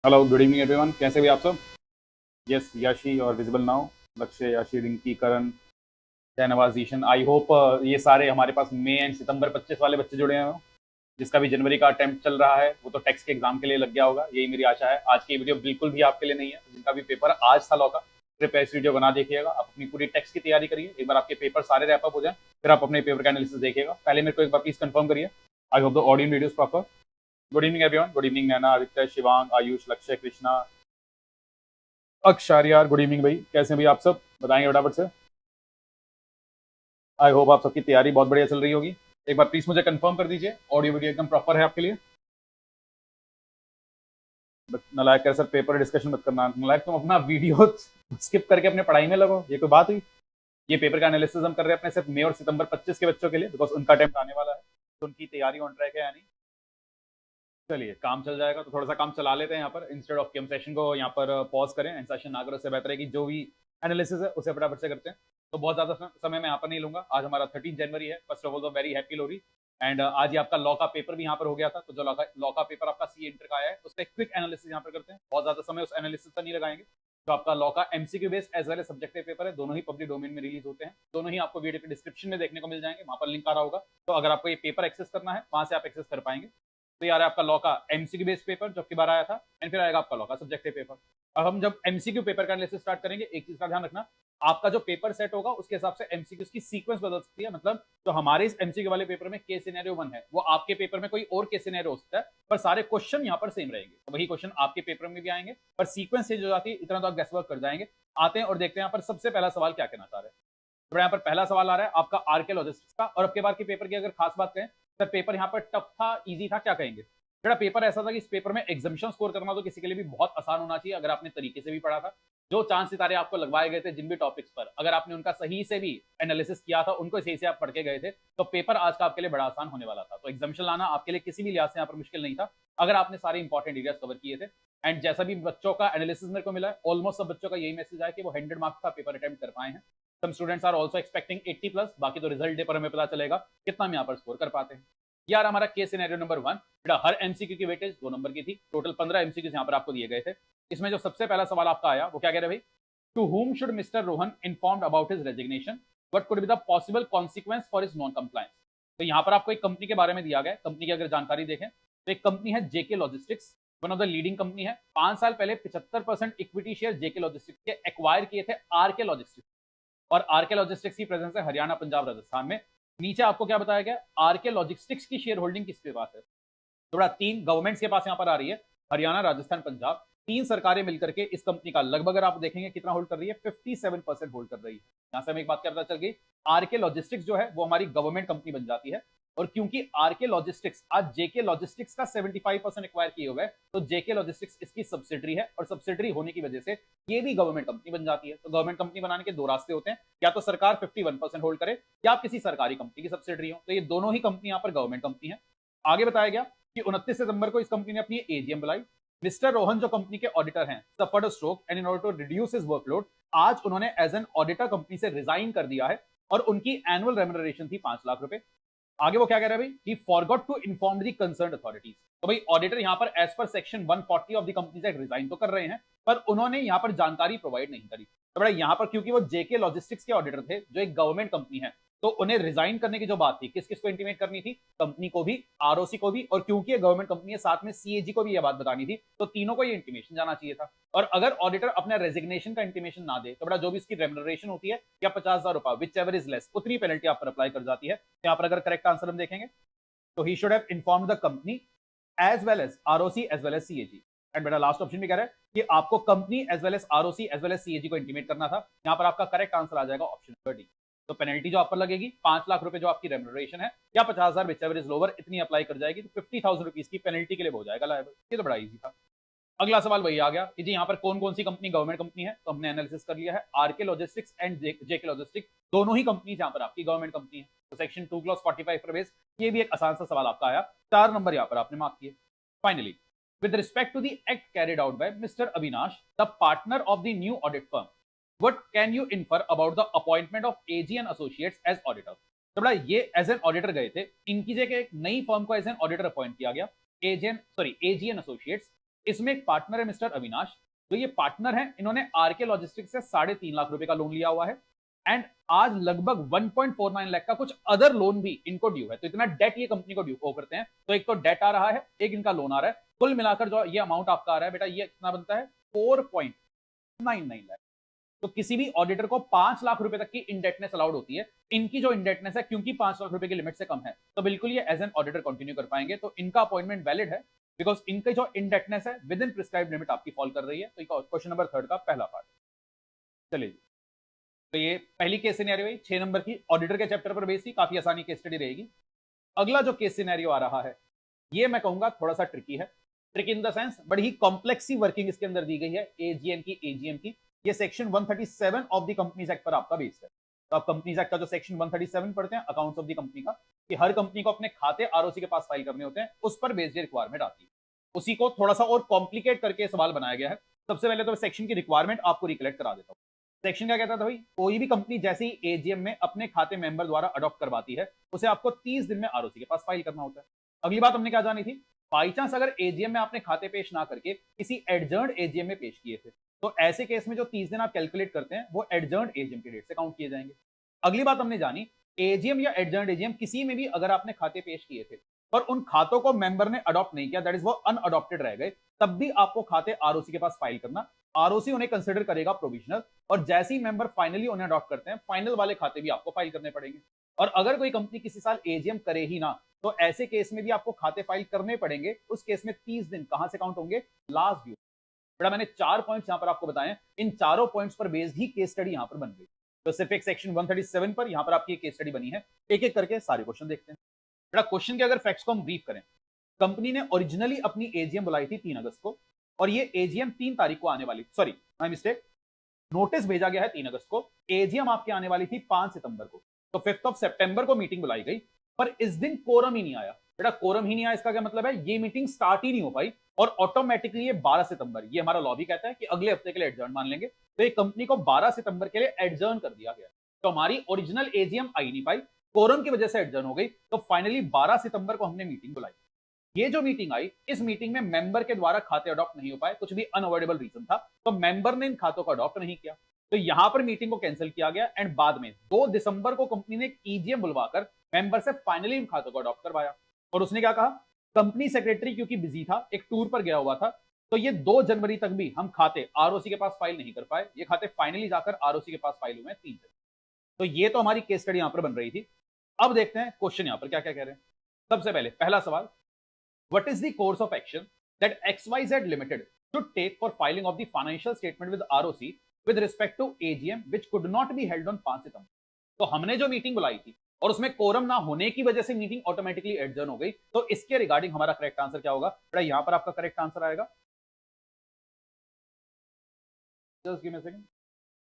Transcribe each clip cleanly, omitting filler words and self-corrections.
Hello good evening everyone, कैसे भी आप सब। यस, याशी और विजिबल नाउ। लक्ष्य, याशी, रिंकी, करण, शहनवाज, ईशन। आई होप ये सारे हमारे पास मई एंड सितंबर 25 वाले बच्चे जुड़े हैं। जिसका भी जनवरी का अटेम्प्ट चल रहा है वो तो टेक्स्ट के एग्जाम के लिए लग गया होगा, यही मेरी आशा है। आज की वीडियो बिल्कुल भी आपके लिए नहीं है। जिनका भी पेपर आज था लॉ का, कृपया इस वीडियो बना देखिएगा। आप अपनी पूरी टेक्स्ट की तैयारी करिए, एक बार आपके पेपर सारे रैप अप हो जाए, फिर आप अपने पेपर का एनालिसिस देखिएगा। पहले मेरे को एक बार प्लीज कंफर्म करिए। I hope the audio video proper. Good evening everyone, good evening Naina, Aditya, Shivang, Ayush, Lakshya, Krishna, अक्षर। यार गुड इवनिंग भाई, कैसे हैं भाई आप सब, बताएंगे फटाफट से। आई होप आप सबकी तैयारी बहुत बढ़िया चल रही होगी। एक बार प्लीज मुझे कंफर्म कर दीजिए ऑडियो वीडियो एकदम प्रॉपर है आपके लिए। नलायक कह सर पेपर डिस्कशन मत करना। नलायक तुम अपना वीडियो स्किप करके अपने पढ़ाई में लगो, ये कोई बात हुई। ये पेपर का एनालिसिस हम कर रहे हैं अपने सिर्फ मई और सितंबर 25 के बच्चों के लिए, बिकॉज उनका अटेम्प्ट आने वाला है, तो उनकी तैयारी ऑन ट्रैक है या नहीं। चलिए, काम चल जाएगा तो थोड़ा सा काम चला लेते हैं यहाँ पर, इंस्टेड ऑफ कि हम सेशन को यहाँ पर पॉज करें, एंड सेशन ना करें। उससे बेहतर है कि जो भी एनालिसिस है उसे फटाफट से करते हैं। तो बहुत ज्यादा समय मैं यहाँ पर नहीं लूंगा। आज हमारा 13 जनवरी है। फर्स्ट ऑफ ऑल तो वेरी हैप्पी लोरी। एंड आज ही आपका लॉ का पेपर भी यहाँ पर हो गया था। तो जो लॉ का पेपर आपका सी इंटर का आया है उसका क्विक एनालिसिस यहाँ पर करते हैं। बहुत ज्यादा समय उस एनालिसिस पर नहीं लगाएंगे। तो आपका लॉ का MCQ based as well as subjective paper है, दोनों ही पब्लिक डोमेन में रिलीज होते हैं। दोनों ही आपको वीडियो के डिस्क्रिप्शन में देखने को मिल जाएंगे, वहां पर लिंक आ रहा होगा। तो अगर आपको ये पेपर एक्सेस करना है वहां से आप एक्सेस कर पाएंगे। तो यार आपका लॉ का एमसीक्यू बेस्ड पेपर जो की बार आया था, एंड फिर आएगा आपका लॉ का सब्जेक्टिव पेपर। अब हम जब एमसीक्यू पेपर का एनालिसिस स्टार्ट करेंगे, एक चीज का ध्यान रखना, आपका जो पेपर सेट होगा उसके हिसाब से एमसीक्यूज की सीक्वेंस बदल सकती है। मतलब जो हमारे इस एमसीक्यू वाले पेपर में केस सिनेरियो 1 है, वो आपके पेपर में कोई और केस सिनेरियो हो सकता है, पर सारे क्वेश्चन यहाँ पर सेम रहेंगे। तो वही क्वेश्चन आपके पेपर में भी आएंगे, पर सीक्वेंस चेंज हो जाती है। इतना तो आप गेस वर्क कर जाएंगे। आते हैं और देखते हैं यहाँ पर सबसे पहला सवाल क्या कहना चाह रहे हैं। तो यहाँ पर पहला सवाल आ रहा है आपका आरके लॉजिस्टिक्स का। और अब के बार के पेपर की अगर खास बात करें, सर पेपर यहाँ पर टफ था, इजी था, क्या कहेंगे। मेरा पेपर ऐसा था कि इस पेपर में एग्जामिशन स्कोर करना तो किसी के लिए भी बहुत आसान होना चाहिए, अगर आपने तरीके से भी पढ़ा था। जो चांद सितारे आपको लगवाए गए थे जिन भी टॉपिक्स पर, अगर आपने उनका सही से भी एनालिसिस किया था, उनको सही से आप पढ़ के गए थे, तो पेपर आज का आपके लिए बड़ा आसान होने वाला था। तो एग्जामिशन लाना आपके लिए किसी भी लिहाज से यहाँ पर मुश्किल नहीं था, अगर आपने सारे इंपॉर्टेंट एरियाज कवर किए थे। एंड जैसा भी बच्चों का एनालिसिस मेरे को मिला है, ऑलमोस्ट सब बच्चों का यही मैसेज आया कि वो 100 मार्क्स का पेपर अटेम्प्ट कर पाए हैं। Some students are also expecting 80 plus. बाकी तो रिजल्ट डे पर हमें पता चलेगा कितना हम यहाँ पर स्कोर कर पाते हैं। यार हमारा केस सिनेरियो नंबर 1, बेटा हर एमसीक्यू की वेटेज 2 नंबर की थी। टोटल 15 एमसीक्यू यहाँ पर आपको दिए गए थे। इसमें जो सबसे पहला सवाल आपका आया वो क्या कह रहे भाई, to whom should Mr. Rohan informed about his resignation? What could be the possible consequence for his non-compliance? तो यहाँ पर आपको एक कंपनी के बारे में दिया गया। कंपनी की अगर जानकारी देखें तो एक कंपनी है JK logistics, one of the leading company है। 5 साल पहले 75% इक्विटी शेयर जेके लॉजिस्टिक्स के एक्वायर किए थे आरके लॉजिस्टिक्स। और आरके लॉजिस्टिक्स की प्रेजेंस है हरियाणा, पंजाब, राजस्थान में। नीचे आपको क्या बताया गया, आरके लॉजिस्टिक्स की शेयर होल्डिंग किसके पास है। थोड़ा 3 गवर्नमेंट्स के पास यहाँ पर आ रही है, हरियाणा, राजस्थान, पंजाब। 3 सरकारें मिलकर के इस कंपनी का लगभग अगर आप देखेंगे कितना होल्ड कर रही है, 57% होल्ड कर रही है। यहां से हमें एक बात क्या पता चल गई, आरके लॉजिस्टिक्स जो है वो हमारी गवर्नमेंट कंपनी बन जाती है। और क्योंकि आरके लॉजिस्टिक्स आज जेके लॉजिस्टिक्स का 75% एक्वायर किए हुए, तो जेके लॉजिस्टिक्स इसकी सब्सिडरी है, और सब्सिडरी होने की वजह से ये भी गवर्नमेंट कंपनी बन जाती है। तो गवर्नमेंट कंपनी बनाने के 2 रास्ते होते हैं, या तो सरकार 51% होल्ड करे, या आप किसी सरकारी कंपनी की सब्सिडरी हो। तो ये दोनों ही कंपनी यहाँ पर गवर्नमेंट कंपनी है। आगे बताया गया कि 29 सितंबर को इस कंपनी ने अपनी एजीएम बुलाई। मिस्टर रोहन जो कंपनी के ऑडिटर हैं, suffered stroke, and in order to reduce his workload, आज उन्होंने एज एन ऑडिटर कंपनी से रिजाइन कर दिया है। और उनकी एनुअल रेम्यूनरेशन थी 5 लाख रुपए। आगे वो क्या कह रहे हैं भाई, he forgot to inform the concerned authorities. तो भाई ऑडिटर यहाँ पर as per section 140 of the company act resign तो कर रहे हैं, पर उन्होंने यहाँ पर जानकारी प्रोवाइड नहीं करी। तो बड़ा यहाँ पर क्योंकि वो जेके लॉजिस्टिक्स के ऑडिटर थे जो एक गवर्नमेंट कंपनी है, तो उन्हें रिजाइन करने की जो बात थी, किस किस को इंटीमेट करनी थी, कंपनी को भी, आरओसी को भी, और क्योंकि ये गवर्नमेंट कंपनी है साथ में सीएजी को भी ये बात बतानी थी, तो तीनों को ये इंटीमेशन जाना चाहिए था। और अगर ऑडिटर अपना रेजिग्नेशन का इंटीमेशन ना दे, तो बड़ा जो भी इसकी रेम्यूनरेशन होती है या 50,000 रुपए, विच एवर इज लेस, उतनी पेनल्टी आप पर अप्लाई कर जाती है। तो यहाँ पर अगर करेक्ट आंसर हम देखेंगे तो he should have informed the company as well as ROC as well as CAG. And बेटा लास्ट ऑप्शन भी कह रहा है कि आपको company as well as ROC as well as CAG को इंटीमेट करना था। यहाँ पर आपका करेक्ट आंसर आ जाएगा ऑप्शन नंबर डी। तो पेनल्टी जो आप पर लगेगी 5 लाख रुपए जो आपकी रेम्यूनरेशन है, या 50,000 विच एवर इज लोअर, इतनी अप्लाई कर जाएगी। तो 50,000 रुपीज की पेनल्टी के लिए हो जाएगा लायबल। ये तो बड़ा इजी था। अगला सवाल वही आ गया कि जी यहाँ पर कौन कौन सी कंपनी गवर्नमेंट कंपनी है। तो हमने एनालिसिस कर लिया है, RK logistics and JK logistics दोनों ही कंपनी यहाँ पर आपकी गवर्नमेंट कंपनी है। तो सेक्शन 2 क्लॉज 45 पर बेस ये भी एक आसान सा सवाल आपका आया, 4 नंबर यहाँ पर आपने मार्क किए। Finally, with respect to the act carried out by Mr. Avinash, the partner of the new audit firm, what can you infer about the appointment of AG and Associates as auditor? तो बड़ा ये as an auditor गए थे, इनकी जगह एक नई firm को एज एन ऑडिटर अपॉइंट किया गया, एजीएन एसोसिएट्स। इसमें एक पार्टनर है मिस्टर अविनाश, तो ये पार्टनर है, इन्होंने आरके लॉजिस्टिक्स से 3.5 लाख रुपए का लोन लिया हुआ है एंड आज लगभग 1.49 लाख का कुछ अदर लोन भी इनको ड्यू है। तो इतना डेट ये कंपनी को ड्यू को करते हैं, तो एक तो डेट आ रहा है, एक इनका लोन आ रहा है, कुल मिलाकर जो ये अमाउंट आपका आ रहा है बेटा, ये कितना बनता है 4.99 लाख। तो किसी भी ऑडिटर को 5 लाख रुपए तक की इंडेटनेस अलाउड होती है। इनकी जो इंडेटनेस है क्योंकि 5 लाख रुपए की लिमिट से कम है, तो बिल्कुल ये एज एन ऑडिटर कंटिन्यू कर पाएंगे, तो इनका अपॉइंटमेंट वैलिड है बिकॉज इनकी जो इंडेटनेस है विद इन प्रिस्क्राइब लिमिट आपकी फॉल कर रही है। तो क्वेश्चन नंबर 3 का पहला पार्ट। चलिए, तो ये पहली केस सिनेरियो है 6 नंबर की, ऑडिटर के चैप्टर पर बेस्ड थी, काफी आसानी केस स्टडी रहेगी। अगला जो केस सिनेरियो आ रहा है ये मैं कहूंगा थोड़ा सा ट्रिकी है, ट्रिक इन द सेंस बड़ी ही कॉम्प्लेक्स सी वर्किंग इसके अंदर दी गई है एजीएम की। ये section 137 of the companies act पर आपका बेस्ड है। तो आप कंपनीज एक्ट का जो सेक्शन 137 पढ़ते हैं अकाउंट्स ऑफ द कंपनी का, कि हर कंपनी को अपने खाते आरओसी के पास फाइल करने होते हैं, उस पर बेस्ड रिक्वायरमेंट आती है। उसी को थोड़ा सा और कॉम्प्लिकेट करके सवाल बनाया गया है। सबसे पहले तो सेक्शन की रिक्वायरमेंट आपको रिकलेक्ट करा देता हूँ। सेक्शन क्या कहता था भाई, कोई भी कंपनी जैसे ही एजीएम में अपने खाते मेंबर द्वारा अडॉप्ट करवाती है, उसे आपको 30 दिन में आरओसी के पास फाइल करना होता है। अगली बात हमने क्या जानी थी, बाई चांस अगर एजीएम में आपने खाते पेश ना करके किसी एडजर्न्ड एजीएम में पेश किए थे, तो ऐसे केस में जो 30 दिन आप कैलकुलेट करते हैं वो एडजर्न्ड एजीएम की डेट से काउंट किए जाएंगे। अगली बात हमने जानी, एजीएम या एडजर्न्ड एजीएम किसी में भी अगर आपने खाते पेश किए थे पर उन खातों को मेंबर ने अडॉप्ट नहीं किया, दैट इज वो अनअडॉप्टेड रह गए, तब भी आपको खाते आरओसी के पास फाइल करना। आरओसी उन्हें कंसिडर करेगा प्रोविजनल, और जैसे ही मेंबर फाइनली उन्हें अडॉप्ट करते हैं, फाइनल वाले खाते भी आपको फाइल करने पड़ेंगे। और अगर कोई कंपनी किसी साल एजीएम करे ही ना, तो ऐसे केस में भी आपको खाते फाइल करने पड़ेंगे। उस केस में 30 दिन कहां से काउंट होंगे, लास्ट ड्यू। बेटा मैंने 4 पॉइंट्स यहां पर आपको बताएं, इन चारों पॉइंट्स पर बेस्ड ही केस स्टडी यहां पर बन गई। तो सिर्फ एक सेक्शन 137 पर यहां पर आपकी केस स्टडी बनी है। एक एक करके सारे क्वेश्चन देखते हैं। बेटा क्वेश्चन के अगर फैक्ट्स को हम ब्रीफ करें, कंपनी ने ओरिजिनली अपनी एजीएम बुलाई थी 3 अगस्त को, और ये एजीएम 3 तारीख को आने वाली, सॉरी माय मिस्टेक, नोटिस भेजा गया है 3 अगस्त को, एजीएम आपके आने वाली थी 5 सितंबर को। तो 5 ऑफ सितंबर को मीटिंग बुलाई गई, पर इस दिन कोरम ही नहीं आया। बेटा कोरम ही नहीं आया, इसका क्या मतलब है, ये मीटिंग स्टार्ट ही नहीं हो पाई, और ऑटोमेटिकली ये 12 सितंबर, ये हमारा लॉबी कहता है कि अगले हफ्ते के लिए एडजर्न मान लेंगे, तो ये कंपनी को 12 सितंबर के लिए एडजर्न कर दिया गया। तो हमारी ओरिजिनल एजीएम आई नहीं पाई, कोरम की वजह से एडजर्न हो गई, तो फाइनली 12 सितंबर को हमने मीटिंग बुलाई। ये जो मीटिंग आई, इस मीटिंग में मेंबर के द्वारा खाते अडॉप्ट नहीं हो पाए, कुछ भी अनअवॉइडेबल रीजन था, तो मेंबर ने इन खातों को अडॉप्ट नहीं किया, तो यहां पर मीटिंग को कैंसिल किया गया। एंड बाद में 2 दिसंबर को कंपनी ने ईजीएम बुलवाकर मेंबर से फाइनली इन खातों को अडॉप्ट करवाया। और उसने क्या कहा, कंपनी सेक्रेटरी क्योंकि बिजी था, एक टूर पर गया हुआ था, तो ये 2 जनवरी तक भी हम खाते आरओसी के पास फाइल नहीं कर पाए। ये खाते फाइनली जाकर आरओसी के पास फाइल हुए 3 जनवरी। तो ये तो हमारी केस स्टडी यहां पर बन रही थी। अब देखते हैं क्वेश्चन यहां पर क्या क्या कह रहे हैं। सबसे पहले पहला सवाल, what is the course of action that XYZ Limited should take for filing of the financial statement with ROC with respect to AGM which could not be held on 5 सितंबर। तो हमने जो मीटिंग बुलाई थी और उसमें कोरम ना होने की वजह से मीटिंग ऑटोमेटिकली एडजर्न हो गई, तो इसके रिगार्डिंग हमारा करेक्ट आंसर क्या होगा, बेटा यहां पर आपका करेक्ट आंसर आएगा, just give me a second,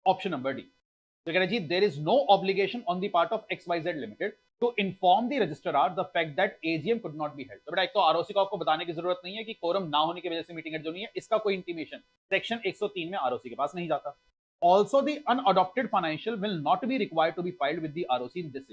option number D. तो कह रहे जी, there is no obligation on the part of XYZ limited to inform the registrar the fact that AGM could not be held. तो बेटा एक तो ROC को आपको बताने की जरूरत नहीं है कि कोरम ना होने की वजह से मीटिंग एडजर्न हुई है, इसका कोई इंटीमेशन सेक्शन 103 में आरओसी के पास नहीं जाता। Also the unadopted financial will not be required to be filed with the ROC in this.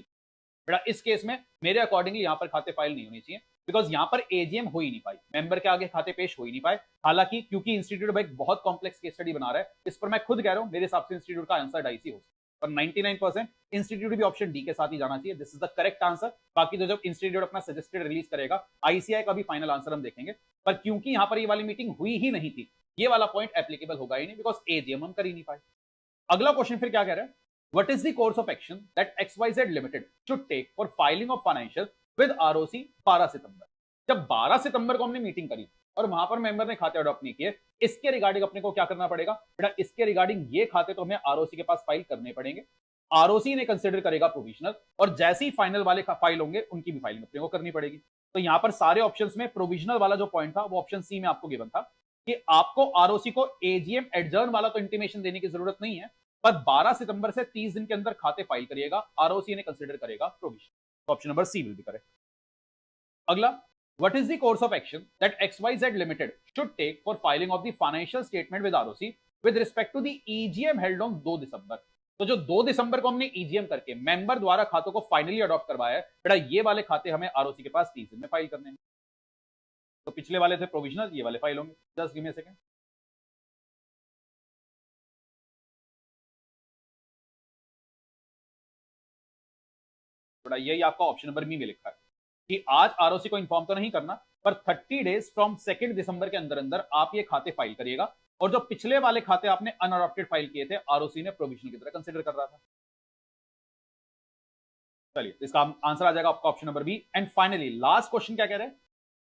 बेटा इस केस में मेरे अकॉर्डिंगली यहां पर खाते फाइल नहीं होनी चाहिए, बिकॉज यहां पर एजीएम हो ही नहीं पाई, मेंबर के आगे खाते पेश हो ही नहीं पाए। हालांकि क्योंकि इंस्टीट्यूट एक बहुत कॉम्प्लेक्स केस स्टडी बना रहा है, इस पर मैं खुद कह रहा हूं मेरे हिसाब से इंस्टीट्यूट का आंसर डाइसी हो, पर 99% इंस्टीट्यूट भी ऑप्शन डी के साथ ही जाना चाहिए। This is the correct answer. बाकी तो जब इंस्टीट्यूट अपना सजेस्टेड रिलीज करेगा, आईसीआई का भी फाइनल आंसर हम देखेंगे, पर क्योंकि यहां पर ये वाली मीटिंग हुई ही नहीं थी, ये वाला पॉइंट एप्लीकेबल होगा ही नहीं, बिकॉज एजीएम हम कर ही नहीं पाए। अगला क्वेश्चन फिर क्या कह रहा है, what is the course of action that XYZ Limited should take for filing of financial with ROC 12 सितंबर। जब 12 सितंबर को हमने मीटिंग करी और वहां पर मेंबर ने खाते अडॉप्ट नहीं किए, इसके रिगार्डिंग अपने को क्या करना पड़ेगा, बेटा इसके रिगार्डिंग ये खाते तो हमें आरओसी के पास फाइल करने पड़ेंगे, आरओसी ने कंसिडर करेगा प्रोविजनल, और जैसे ही फाइनल वाले फाइल होंगे उनकी भी फाइलिंग अपने को करनी पड़ेगी। तो यहां पर सारे ऑप्शंस में प्रोविजनल वाला जो पॉइंट था वो ऑप्शन सी में आपको गिवन था कि आपको आरओसी को एजीएम एडजर्न वाला तो इंटीमेशन देने की जरूरत नहीं है, पर 12 सितंबर से 30 दिन के अंदर खाते फाइल करिएगा, आरओसी ने कंसीडर करेगा प्रोविजन। तो option number C will be correct. अगला, what is the course of action that XYZ limited should take for filing of the financial statement with ROC with respect to the EGM held on 2 December. तो जो 2 दिसंबर को हमने EGM करके member द्वारा खातों को finally adopt करवाया है, बेटा ये वाले खाते हमें आरओसी के पास 30 दिन में फाइल करने हैं। तो पिछले वाले थे प्रोविजनल, ये वाले फाइल होंगे। Just give me a second. यही आपका ऑप्शन नंबर बी में लिखा है कि आज आरओसी को इन्फॉर्म तो नहीं करना, पर 30 डेज फ्रॉम 2 दिसंबर के अंदर अंदर आप ये खाते फाइल करिएगा। और जो पिछले वाले खाते आपने अनअडॉप्टेड फाइल किए थे, आरओसी ने प्रोविजनल की तरह कंसिडर कर रहा था। चलिए, इसका आंसर आ जाएगा आपका option number B. And finally last question क्या कह रहे हैं,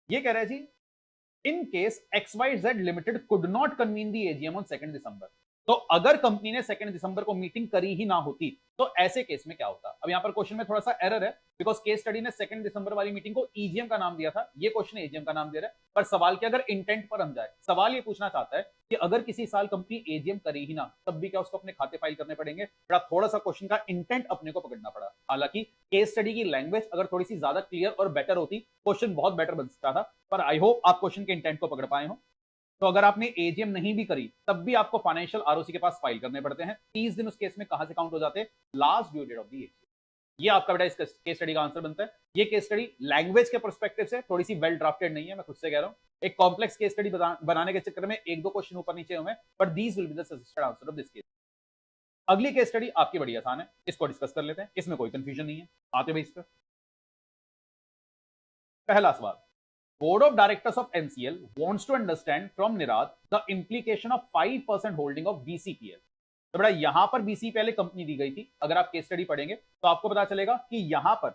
ये कह रहे हैं जी, in case XYZ limited could not convene the AGM on 2 December. तो अगर कंपनी ने 2 दिसंबर को मीटिंग करी ही ना होती तो ऐसे केस में क्या होता। अब यहां पर क्वेश्चन में थोड़ा सा एरर है, बिकॉज केस स्टडी ने 2 दिसंबर वाली मीटिंग को ईजीएम का नाम दिया था, ये क्वेश्चन एजीएम का नाम दे रहा है। पर सवाल के अगर इंटेंट पर हम जाए, सवाल ये पूछना चाहता है कि अगर किसी साल कंपनी एजीएम करी ही ना, तब भी क्या उसको अपने खाते फाइल करने पड़ेंगे। बड़ा थोड़ा सा क्वेश्चन का इंटेंट अपने को पकड़ना पड़ा। हालांकि केस स्टडी की लैंग्वेज अगर थोड़ी सी ज्यादा क्लियर और बेटर होती, क्वेश्चन बहुत बेटर बन सकता था। पर आई होप आप क्वेश्चन के इंटेंट को पकड़ पाए हो। तो अगर आपने एजीएम नहीं भी करी, तब भी आपको फाइनेंशियल आरओसी के पास फाइल करने पड़ते हैं। 30 दिन उस केस में कहां से काउंट हो जाते हैं, last due date of the AGM. ये आपका बेटा इस केस स्टडी का आंसर बनता है। ये केस स्टडी लैंग्वेज के पर्सपेक्टिव से थोड़ी सी वेल ड्राफ्टेड नहीं है, मैं खुद से कह रहा हूं। एक कॉम्प्लेक्स केस स्टडी बनाने के चक्कर में 1-2 क्वेश्चन ऊपर नीचे हुए, but these will be the suggested answer of this case. अगली केस स्टडी आपकी बड़ी आसान है, इसको डिस्कस कर लेते हैं, इसमें कोई कंफ्यूजन नहीं है। आते भाई इस पर। पहला सवाल, Board of Directors of NCL wants to understand from Nirad the implication of 5% holding of BCPL। तो बड़ा यहां पर BCPL एक कंपनी दी गई थी। अगर आप केस स्टडी पढ़ेंगे तो आपको पता चलेगा कि यहां पर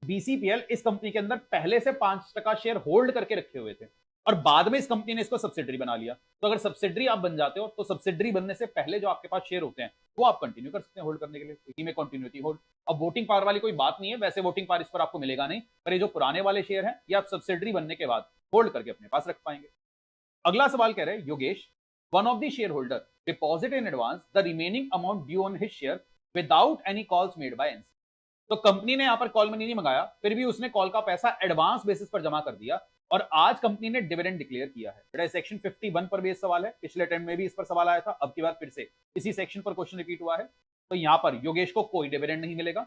BCPL इस कंपनी के अंदर पहले से 5% शेयर होल्ड करके रखे हुए थे और बाद में इस कंपनी ने इसको सब्सिडरी बना लिया। तो अगर सब्सिडरी आप बन जाते हो तो सब्सिडरी बनने से पहले जो आपके पास शेयर होते हैं वो आप कंटिन्यू कर सकते हैं होल्ड करने के लिए, इसी में कंटिन्यूटी होल्ड। अब वोटिंग पावर वाली कोई बात नहीं है, वैसे वोटिंग पावर इस पर आपको मिलेगा नहीं, पर ये जो पुराने वाले शेयर हैं ये आप सब्सिडरी बनने के बाद होल्ड करके अपने पास रख पाएंगे। अगला सवाल कह रहे हैं, Yogesh, one of the share holder deposit in advance the remaining amount due on his share without any calls made by NC. तो कंपनी ने यहां पर कॉल मनी नहीं मंगाया, फिर भी उसने कॉल का पैसा एडवांस बेसिस पर जमा कर दिया और आज कंपनी ने डिविडेंड डिक्लेयर किया है। बेटा सेक्शन 51 पर भी सवाल है, पिछले टाइम में भी इस पर सवाल आया था, अब की बार फिर से इसी सेक्शन पर क्वेश्चन रिपीट हुआ है। तो यहां पर योगेश को कोई डिविडेंड नहीं मिलेगा।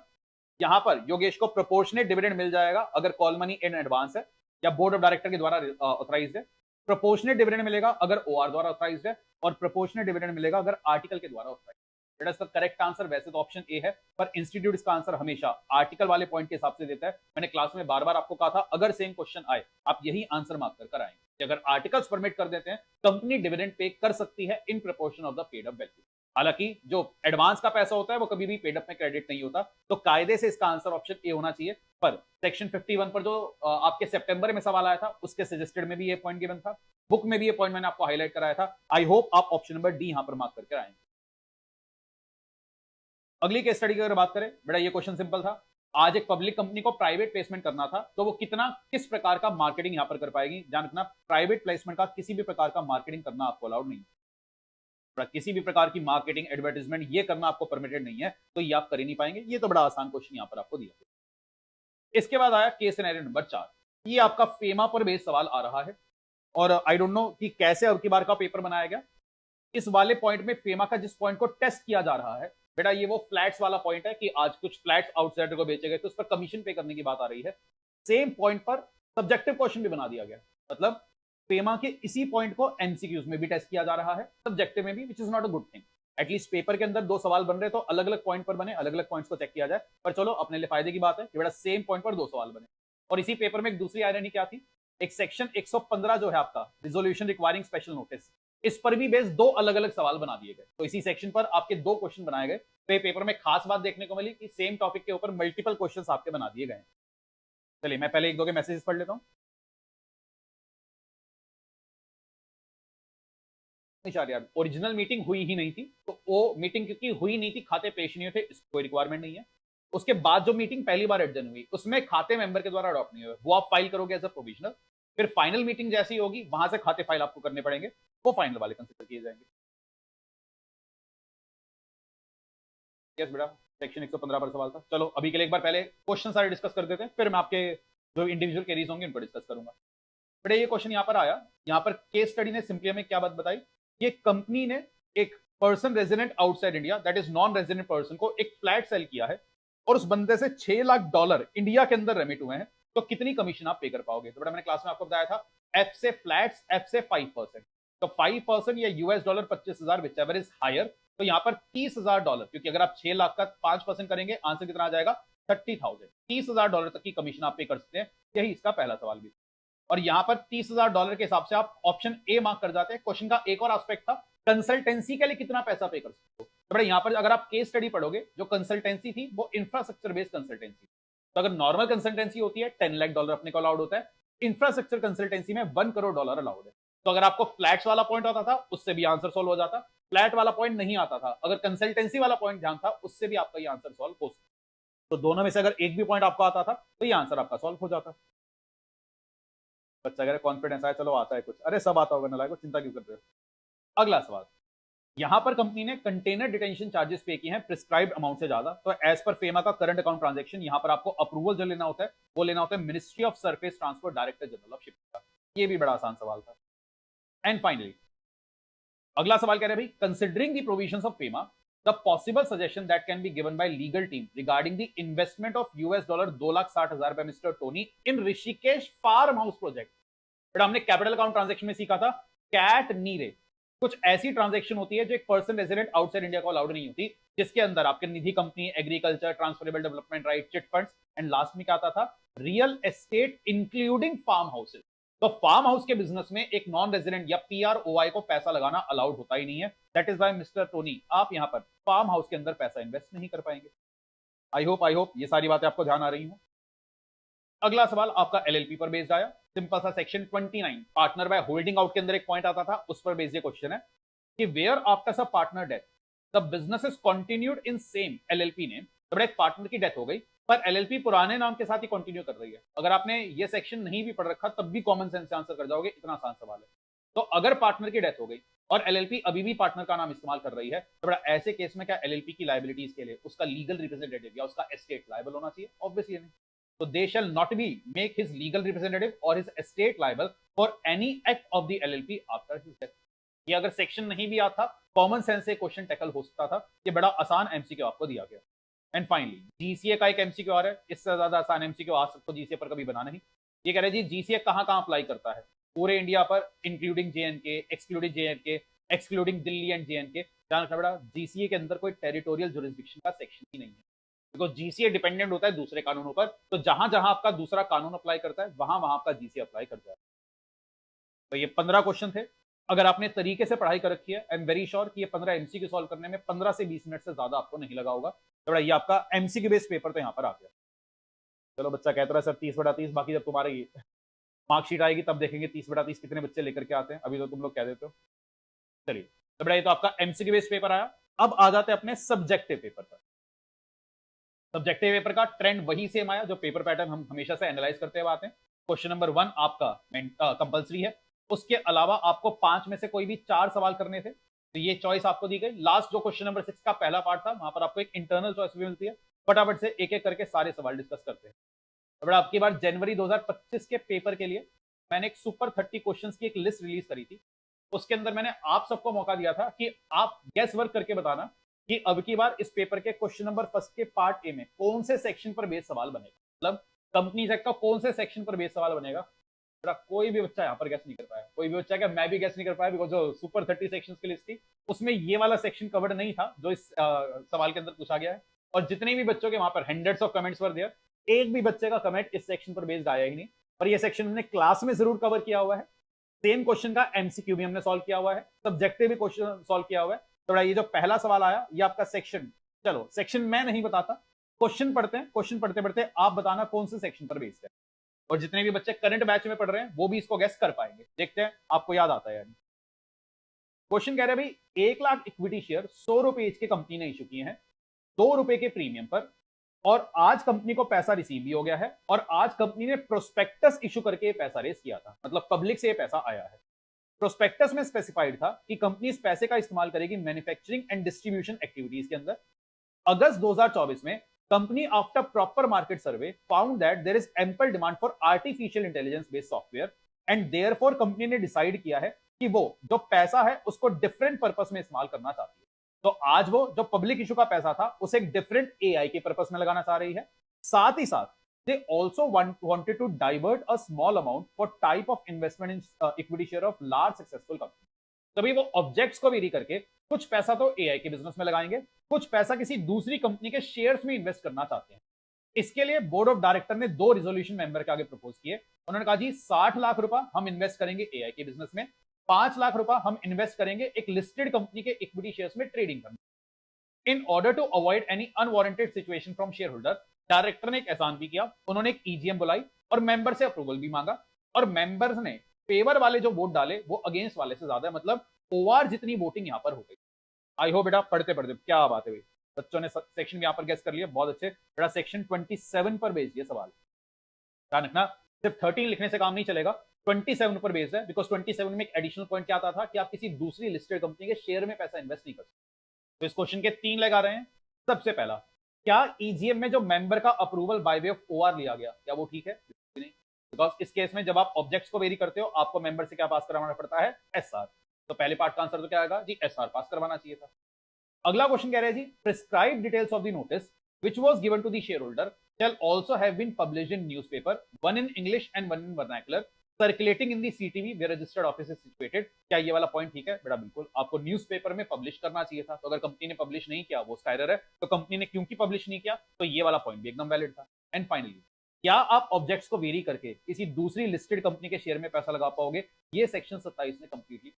यहां पर योगेश को प्रोपोर्शनेट डिविडेंड मिल जाएगा अगर कॉल मनी इन एडवांस है या बोर्ड ऑफ डायरेक्टर के द्वारा ऑथराइज्ड है। प्रोपोर्शनेट डिविडेंड मिलेगा अगर ओआर द्वारा ऑथराइज्ड है और प्रोपोर्शनेट डिविडेंड मिलेगा अगर आर्टिकल के द्वारा ऑथराइज्ड। बेटा इसका करेक्ट आंसर वैसे तो ऑप्शन ए है, पर इंस्टीट्यूट इसका आंसर हमेशा आर्टिकल वाले पॉइंट के हिसाब से देता है। मैंने क्लास में बार बार आपको कहा था, अगर सेम क्वेश्चन आए आप यही आंसर मार्क कर आएंगे कि अगर आर्टिकल्स परमिट कर देते हैं कंपनी डिविडेंड पे कर सकती है in proportion of the paid up value. हालांकि जो एडवांस का पैसा होता है वो कभी भी पेड अप में क्रेडिट नहीं होता, तो कायदे से इसका आंसर ऑप्शन ए होना चाहिए। पर सेक्शन 51 पर जो आपके सितंबर में सवाल आया था उसके सजेस्टेड में भी ये पॉइंट गिवन था, बुक में भी ये पॉइंट मैंने आपको हाईलाइट कराया था। आई होप आप ऑप्शन नंबर डी यहां पर मार्क करके आएंगे। अगली केस स्टडी की अगर बात करें, बेटा ये क्वेश्चन सिंपल था। आज एक पब्लिक कंपनी को प्राइवेट प्लेसमेंट करना था, तो वो किस प्रकार का मार्केटिंग यहां पर कर पाएगी। ध्यान रखना, प्राइवेट प्लेसमेंट का किसी भी प्रकार का मार्केटिंग करना आपको अलाउड नहीं है। किसी भी प्रकार की मार्केटिंग एडवर्टाइजमेंट ये करना आपको परमिटेड नहीं है, तो ये आप कर ही नहीं पाएंगे। ये तो बड़ा आसान क्वेश्चन यहां पर आपको दिया। इसके बाद आया केस सिनेरियो नंबर 4। ये आपका फेमा पर बेस्ड सवाल आ रहा है और आई डोंट नो कि कैसे अब की बार का पेपर बनाया गया। इस वाले पॉइंट में फेमा का जिस पॉइंट को टेस्ट किया जा रहा है, बेटा ये वो फ्लैट्स वाला पॉइंट है कि आज कुछ फ्लैट्स आउटसाइडर को बेचे गए तो उस पर कमीशन पे करने की बात आ रही है। सेम पॉइंट पर सब्जेक्टिव क्वेश्चन भी बना दिया गया, मतलब फेमा के इसी पॉइंट को एमसीक्यूज में भी टेस्ट किया जा रहा है, सब्जेक्टिव में भी, which is not a good thing. At least paper के अंदर 2 सवाल बन रहे तो अलग अलग पॉइंट पर बने, अलग अलग पॉइंट्स को चेक किया जाए। पर चलो अपने लिए फायदे की बात है कि बेटा सेम पॉइंट पर 2 सवाल बने। और इसी पेपर में एक दूसरी आयरनी क्या थी, एक सेक्शन 115 जो है आपका रिजोल्यूशन रिक्वायरिंग स्पेशल नोटिस, इस पर भी बेस 2 अलग अलग सवाल बना दिए गए। तो इसी सेक्शन पर आपके 2 क्वेश्चन बनाए गए। तो पेपर में खास बात देखने को मिली कि सेम टॉपिक के ऊपर मल्टीपल क्वेश्चंस आपके बना दिए गए। चलिए मैं पहले 1-2 के मैसेजेस पढ़ लेता हूं। यार ओरिजिनल मीटिंग हुई ही नहीं थी, तो वो मीटिंग क्योंकि हुई नहीं थी, खाते पेश नहीं हुए थे, कोई रिक्वायरमेंट नहीं है। उसके बाद जो मीटिंग पहली बार एडजन हुई उसमें खाते मेंबर के द्वारा अडॉप्ट नहीं हुए, वो आप फाइल करोगे एज अ प्रोविजनल। फिर फाइनल मीटिंग जैसी होगी वहां से खाते फाइल आपको करने पड़ेंगे, वो फाइनल वाले कंसिडर किए जाएंगे। यस बेटा, सेक्शन 115 पर सवाल था। चलो अभी के लिए एक बार पहले क्वेश्चन सारे डिस्कस कर देते हैं, फिर मैं आपके जो इंडिविजुअल केरीज होंगे उनको डिस्कस करूंगा। बेटा ये क्वेश्चन यहाँ पर आया, यहाँ पर केस स्टडी ने सिंपली हमें क्या बात बताई, ये कंपनी ने एक person resident outside India, that is non resident person को एक फ्लैट सेल किया है और उस बंदे से $6 लाख इंडिया के अंदर रेमिट हुए हैं तो कितनी कमीशन आप पे कर पाओगे? तो बेटा मैंने क्लास में आपको बताया था एफ से फ्लैट्स, एफ से 5%, तो 5% या US dollar 25,000 whichever is higher, तो यहाँ पर $30,000, क्योंकि अगर आप 6 लाख का 5% करेंगे आंसर कितना आ जाएगा 30,000, $30,000 तक की कमीशन आप पे कर सकते हैं। यही इसका पहला सवाल भी। और यहाँ पर $30,000 के हिसाब से आप ऑप्शन ए मार्क कर जाते हैं। क्वेश्चन का एक और एस्पेक्ट था, कंसल्टेंसी के लिए कितना पैसा पे कर सकते हो। तो बड़ा यहाँ पर अगर आप केस स्टडी पढ़ोगे, जो कंसल्टेंसी थी वो इंफ्रास्ट्रक्चर बेस्ड कंसल्टेंसी, तो अगर नॉर्मल कंसल्टेंसी होती है $10 लाख अपने को अलाउड होता है, इंफ्रास्ट्रक्चर कंसल्टेंसी में $1 करोड़ अलाउड है। तो अगर आपको फ्लैट्स वाला पॉइंट आता था उससे भी आंसर सॉल्व हो जाता, फ्लैट वाला पॉइंट नहीं आता था, अगर कंसल्टेंसी वाला पॉइंट ध्यान था उससे भी आपका ये आंसर सॉल्व हो सकता। तो दोनों में से अगर एक भी पॉइंट आपको आता था तो ये आंसर आपका सॉल्व हो जाता। बच्चा कह रहे कॉन्फिडेंस आया, चलो आता है कुछ, अरे सब आता होगा ना, लागो चिंता क्यों कर रहे हो। अगला सवाल, यहां पर कंपनी ने कंटेनर डिटेंशन चार्जेस पे किए हैं प्रिस्क्राइब्ड अमाउंट से ज्यादा, तो एज पर फेमा का करंट अकाउंट ट्रांजैक्शन यहां पर आपको अप्रूवल जो लेना होता है वो लेना होता है ministry of surface transport director general of shipping का। ये भी बड़ा आसान सवाल था। एंड फाइनली अगला सवाल कह रहे हैं भाई, considering the provisions of FEMA, the possible suggestion that can be given by legal team regarding the investment of US dollar 2,60,000 by mister Tony in Rishikesh farm house project. But हमने capital account transaction में सीखा था cat नीरे, कुछ ऐसी transaction होती है जो एक पर्सन रेजिडेंट आउटसाइड इंडिया को अलाउड नहीं होती, जिसके अंदर आपके Nidhi company, agriculture, transferable development right, chit funds, and last में क्या आता था real estate including farm houses. तो फार्म हाउस के बिजनेस में एक नॉन रेजिडेंट या पीआरओआई को पैसा लगाना अलाउड होता ही नहीं है। That is why mister Tony आप यहां पर फार्म हाउस के अंदर पैसा इन्वेस्ट नहीं कर पाएंगे। आई होप ये सारी बातें आपको ध्यान आ रही हूं। अगला सवाल आपका एलएलपी पर बेस्ड आया, सिंपल सा section 29 partner by holding out के अंदर एक पॉइंट आता था, उस पर बेस्ड क्वेश्चन है कि where after sub partner death the business is continued in same LLP name. तो बड़ा एक पार्टनर की डेथ हो गई पर एलएलपी पुराने नाम के साथ ही कंटिन्यू कर रही है। अगर आपने ये सेक्शन नहीं भी पढ़ रखा तब भी कॉमन सेंस से आंसर कर जाओगे, इतना आसान सवाल है। तो अगर पार्टनर की डेथ हो गई और एलएलपी अभी भी पार्टनर का नाम इस्तेमाल कर रही है, तो बड़ा ऐसे केस में क्या एलएलपी की लायबिलिटीज के लिए उसका लीगल रिप्रेजेंटेटिव या उसका एस्टेट लायबल होना चाहिए? ऑब्वियसली नहीं। So they shall not be make his legal representative or his estate liable for any act of the LLP after his death। ये अगर सेक्शन नहीं भी आता, कॉमन सेंस से क्वेश्चन टैकल हो सकता था। ये बड़ा आसान एमसीक्यू आपको दिया गया। एंड फाइनली जीसीए का एक एमसीक्यू आ रहा है, इससे ज्यादा आसान एमसीक्यू आज तक तो जीसीए पर कभी बना नहीं। ये कह रहे जी जीसीए कहाँ कहाँ अप्लाई करता है पूरे इंडिया पर, including JNK, excluding JNK, excluding Delhi and JNK. ध्यान रखना बड़ा, जीसीए के अंदर कोई टेरिटोरियल जुरिस्डिक्शन का सेक्शन ही नहीं है, बिकॉज जीसीए डिपेंडेंट होता है दूसरे कानूनों पर। तो जहां जहां आपका दूसरा कानून अप्लाई करता है वहां वहां आपका जीसीए अप्लाई करता है। तो ये 15 क्वेश्चन थे। अगर आपने तरीके से पढ़ाई कर रखी है, आई एम वेरी श्योर कि ये 15 एमसीक्यू सॉल्व करने में 15 से 20 मिनट से ज्यादा आपको नहीं लगा होगा। तो ये आपका एमसीक्यू बेस्ड पेपर तो यहाँ पर आ गया। चलो बच्चा कहता है सर 30/30, बाकी जब तुम्हारी मार्कशीट आएगी तब देखेंगे 30/30 कितने बच्चे लेकर के आते हैं, अभी तो तुम लोग कह देते हो। चलिए तो बड़ा ये तो आपका एमसीक्यू बेस्ड पेपर आया। अब आ जाते हैं अपने सब्जेक्टिव पेपर पर। सब्जेक्टिव पेपर का ट्रेंड वही सेम आया जो पेपर पैटर्न हम हमेशा से एनालाइज करते हुए आते हैं। क्वेश्चन नंबर 1 आपका कंपलसरी है, उसके अलावा आपको 5 में से कोई भी 4 सवाल करने थे, तो ये चॉइस आपको दी गई। लास्ट जो क्वेश्चन नंबर 6 का पहला पार्ट था वहां पर आपको एक इंटरनल चॉइस भी मिलती है। फटाफट से एक एक करके सारे सवाल डिस्कस करते हैं। तो बड़ा आपकी बार जनवरी 2025 के पेपर के लिए मैंने एक सुपर 30 क्वेश्चंस की एक लिस्ट रिलीज करी थी। उसके अंदर मैंने आप सबको मौका दिया था कि आप गेस वर्क करके बताना कि अब की बार इस पेपर के क्वेश्चन नंबर 1 के पार्ट ए में कौन से सेक्शन पर बेस सवाल बनेगा, मतलब कंपनी एक्ट का कौन से सेक्शन पर बेस सवाल बनेगा। कोई भी बच्चा यहाँ पर गेस नहीं कर पाया, कोई भी बच्चा क्या मैं भी गेस नहीं कर पाया, बिकॉज जो सुपर 30 सेक्शंस की लिस्ट थी उसमें ये वाला सेक्शन कवर्ड नहीं था जो इस सवाल के अंदर पूछा गया है। और जितने भी बच्चों के वहां पर hundreds of comments were there, एक भी बच्चे का कमेंट इस सेक्शन पर बेस्ड आया ही नहीं। पर ये सेक्शन हमने क्लास में जरूर कवर किया हुआ है। सेम क्वेश्चन का एमसीक्यू भी हमने सॉल्व किया हुआ है, सब्जेक्टिव भी क्वेश्चन सॉल्व किया हुआ है। तो ये जो पहला सवाल आया ये आपका सेक्शन, चलो सेक्शन मैं नहीं बताता, क्वेश्चन पढ़ते हैं, क्वेश्चन पढ़ते पढ़ते आप बताना कौन से सेक्शन पर बेस्ड है। और जितने भी बच्चे करंट बैच में पढ़ रहे हैं वो भी इसको गेस कर पाएंगे, देखते हैं आपको याद आता है यानी। क्वेश्चन कह रहे हैं भाई 1 लाख इक्विटी शेयर 100 रुपए की कंपनी ने इशू किए हैं 2 रुपए के प्रीमियम पर, और आज कंपनी को पैसा रिसीव भी हो गया है, और आज कंपनी ने प्रोस्पेक्टस इशू करके पैसा रेस किया था, मतलब पब्लिक से पैसा आया है। प्रोस्पेक्टस में स्पेसिफाइड था कि कंपनी इस पैसे का इस्तेमाल करेगी मैन्युफैक्चरिंग एंड डिस्ट्रीब्यूशन एक्टिविटीज के अंदर। अगस्त 2024 में company after proper market survey found that there is ample demand for artificial intelligence based software and therefore company ने डिसाइड किया है कि वो जो पैसा है उसको डिफरेंट पर्पस में इस्तेमाल करना चाहती है। तो आज वो जो पब्लिक इशू का पैसा था उसे एक डिफरेंट एआई के पर्पस में लगाना चाह रही है। साथ ही साथ they also wanted to divert a small amount for type of investment in equity share of large successful company. तभी वो ऑब्जेक्ट्स को वेरी करके कुछ पैसा तो एआई के बिजनेस में लगाएंगे, कुछ पैसा किसी दूसरी कंपनी के शेयर्स में इन्वेस्ट करना चाहते हैं। इसके लिए बोर्ड ऑफ डायरेक्टर ने 2 रिजोल्यूशन मेंबर के आगे प्रपोज किए। उन्होंने कहा जी 60 लाख रुपए हम इन्वेस्ट करेंगे एआई के बिजनेस में, 5 लाख रुपए हम इन्वेस्ट करेंगे एक लिस्टेड कंपनी के इक्विटी शेयर्स में ट्रेडिंग करने। In order to avoid any unwarranted situation from share holder, director ने एक एहसान भी किया, उन्होंने एक ईजीएम बुलाई और मेंबर से अप्रूवल भी मांगा, और मेंबर्स ने फेवर वाले जो वोट डाले वो अगेंस्ट वाले से ज्यादा है, मतलब ओआर जितनी वोटिंग यहां पर हो गई। आई होप बेटा पढ़ते पढ़ते क्या बात है भाई, बच्चों ने सेक्शन यहां पर गेस कर लिया, बहुत अच्छे बेटा। सेक्शन 27 पर बेस्ड ये सवाल, ध्यान रखना सिर्फ 13 लिखने से काम नहीं चलेगा, 27 पर बेस्ड है, बिकॉज 27 में एक एडिशनल पॉइंट क्या आता था कि आप किसी दूसरी लिस्टेड कंपनी के शेयर में पैसा इन्वेस्ट नहीं कर सकते। तो इस क्वेश्चन के 3 लेग आ रहे हैं। सबसे पहला, क्या ईजीएम में जो मेंबर का approval by way of OR लिया गया, क्या वो ठीक है? नहीं, बिकॉज इस केस में जब आप ऑब्जेक्ट्स को वेरी करते हो आपको मेंबर से क्या पास करवाना पड़ता है? एसआर। तो पहले पार्ट का आंसर तो क्या आएगा जी? एसआर पास करवाना चाहिए था। अगला क्वेश्चन कह रहे हैं जी, prescribe details of the notice which was given to the shareholder shall also have been published in newspaper, one in English and one in vernacular, circulating in the CTV where registered office is situated। क्या ये वाला point ठीक है बेटा? बिल्कुल, आपको newspaper में publish करना चाहिए था। तो अगर कंपनी ने पब्लिश नहीं किया वो उसका एरर है, तो कंपनी ने क्योंकि पब्लिश नहीं किया तो ये वाला पॉइंट भी एकदम वैलिड था। एंड फाइनली, क्या आप ऑब्जेक्ट्स को वेरी करके किसी दूसरी लिस्टेड कंपनी के शेयर में पैसा लगा पाओगे? ये सेक्शन 27 ने कंप्लीटली।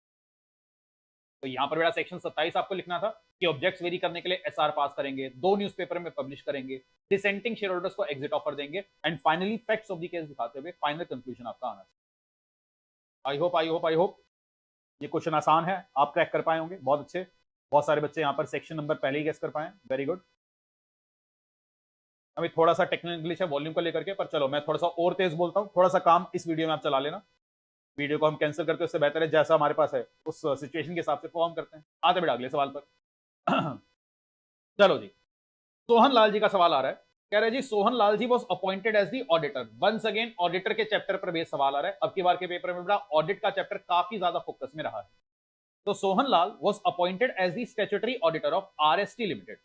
तो यहां पर बेटा सेक्शन 27 आपको लिखना था कि ऑब्जेक्ट्स वेरी करने के लिए एसआर पास करेंगे, 2 न्यूज़पेपर में पब्लिश करेंगे, डिसेंटिंग शेयर होल्डर्स को एग्जिट ऑफर देंगे, and finally facts of the case दिखाते हुए फाइनल कंक्लूजन आपका आना चाहिए। आई होप ये क्वेश्चन आसान है, आप क्रैक कर पाए होंगे, बहुत अच्छे। बहुत सारे बच्चे यहाँ पर सेक्शन नंबर पहले ही गेस कर पाए, वेरी गुड। अभी थोड़ा सा टेक्निकल इंग्लिश है वॉल्यूम को लेकर के, पर चलो मैं थोड़ा सा और तेज बोलता हूँ, थोड़ा सा काम इस वीडियो में आप चला लेना। वीडियो को हम कैंसिल करके उससे बेहतर है जैसा हमारे पास है उस सिचुएशन के हिसाब से परफॉर्म करते हैं। आते बेटा अगले सवाल पर। चलो जी, सोहन लाल जी का सवाल आ रहा है, कह रहे जी Sohan Lal ji was appointed as the auditor. Once again auditor के चैप्टर पर बेस सवाल आ रहा है। अब की बार के पेपर में बेटा ऑडिट का चैप्टर काफी ज्यादा फोकस में रहा है। तो Sohan Lal was appointed as the statutory auditor of RST limited,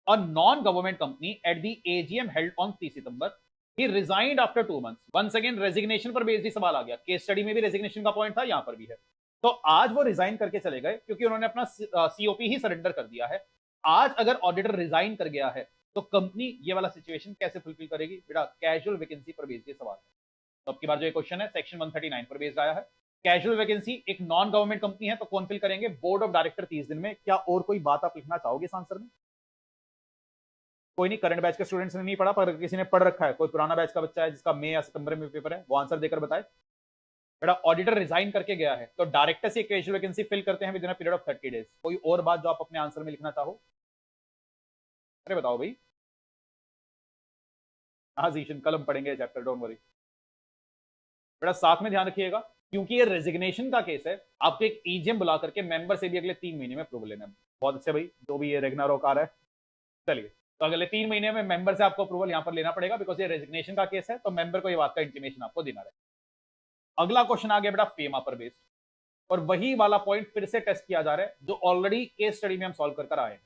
a non-government company, at the AGM held on 3 September. He resigned after 2 months. Once again resignation पर बेस्ड ही सवाल आ गया, केस स्टडी में भी रेजिग्नेशन का पॉइंट था, यहां पर भी है। तो आज वो रिजाइन करके चले गए क्योंकि उन्होंने अपना सीओपी ही सरेंडर कर दिया है। आज अगर ऑडिटर रिजाइन कर गया है तो कंपनी ये वाला सिचुएशन कैसे फुलफिल करेगी? बेटा कैजुअल वैकेंसी पर बेस्ड ये सवाल है। तो अब की बार जो क्वेश्चन है सेक्शन 139 पर बेस्ड आया है। कैजुअल वैकेंसी एक नॉन गवर्नमेंट कंपनी है, तो कौन फिल करेंगे? बोर्ड ऑफ डायरेक्टर 30 दिन में। क्या और कोई बात आप लिखना चाहोगे इस आंसर में? कोई नहीं, करंट बैच के स्टूडेंट्स ने नहीं पढ़ा, पर किसी ने पढ़ रखा है, कोई पुराना बैच का बच्चा है जिसका मई या सितंबर में पेपर है, वो आंसर देकर बताए। बेटा ऑडिटर रिजाइन करके गया है तो डायरेक्टर से कैजुअल वैकेंसी फिल करते हैं with in a period of 30 days. कोई और बात जो आप अपने आंसर में लिखना चाहो? अरे बताओ भाई। हाँ जीशन, कल हम पढ़ेंगे चैप्टर, डोंट वरी। बेटा साथ में ध्यान रखिएगा क्योंकि ये रेजिग्नेशन का केस है, आपको एक ईजीएम बुला करके मेंबर से भी अगले 3 महीने में अप्रूवल लेना है। बहुत अच्छे भाई, जो भी ये रेगनारोक आ रहा है। चलिए, तो अगले 3 महीने में मेंबर से आपको अप्रूवल यहां पर लेना पड़ेगा, बिकॉज ये रेजिग्नेशन का केस है, तो मेंबर को ये बात का इंटीमेशन आपको देना रहेगा। अगला क्वेश्चन आ गया बेटा फेमा पर बेस्ड, और वही वाला पॉइंट फिर से टेस्ट किया जा रहा है जो ऑलरेडी केस स्टडी में हम सॉल्व कर आए हैं।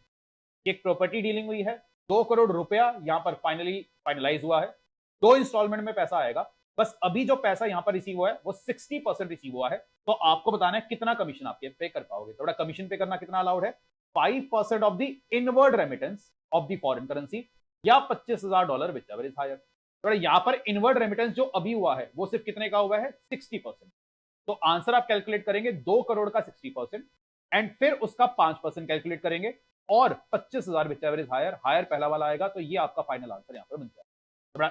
एक प्रॉपर्टी डीलिंग हुई है, 2 करोड़ रुपया यहां पर फाइनली फाइनलाइज हुआ है, 2 इंस्टॉलमेंट में पैसा आएगा। बस अभी जो पैसा यहां पर रिसीव हुआ है वो 60% रिसीव हुआ है, तो आपको बताना है कितना कमीशन आप पे कर पाओगे। थोड़ा कमीशन पे करना कितना अलाउड है? 5% of the inward remittance of the foreign currency, या $25,000 विच एवर इज हायर। तो यहां पर इनवर्ड रेमिटेंस जो अभी हुआ है वो सिर्फ कितने का हुआ है? 60%। तो आंसर आप कैलकुलेट करेंगे 2 करोड़ का 60%, एंड फिर उसका 5% कैलकुलेट करेंगे, और 25,000 whichever is higher, higher पहला वाला आएगा, तो ये आपका फाइनल आंसर यहां पर बन जाएगा।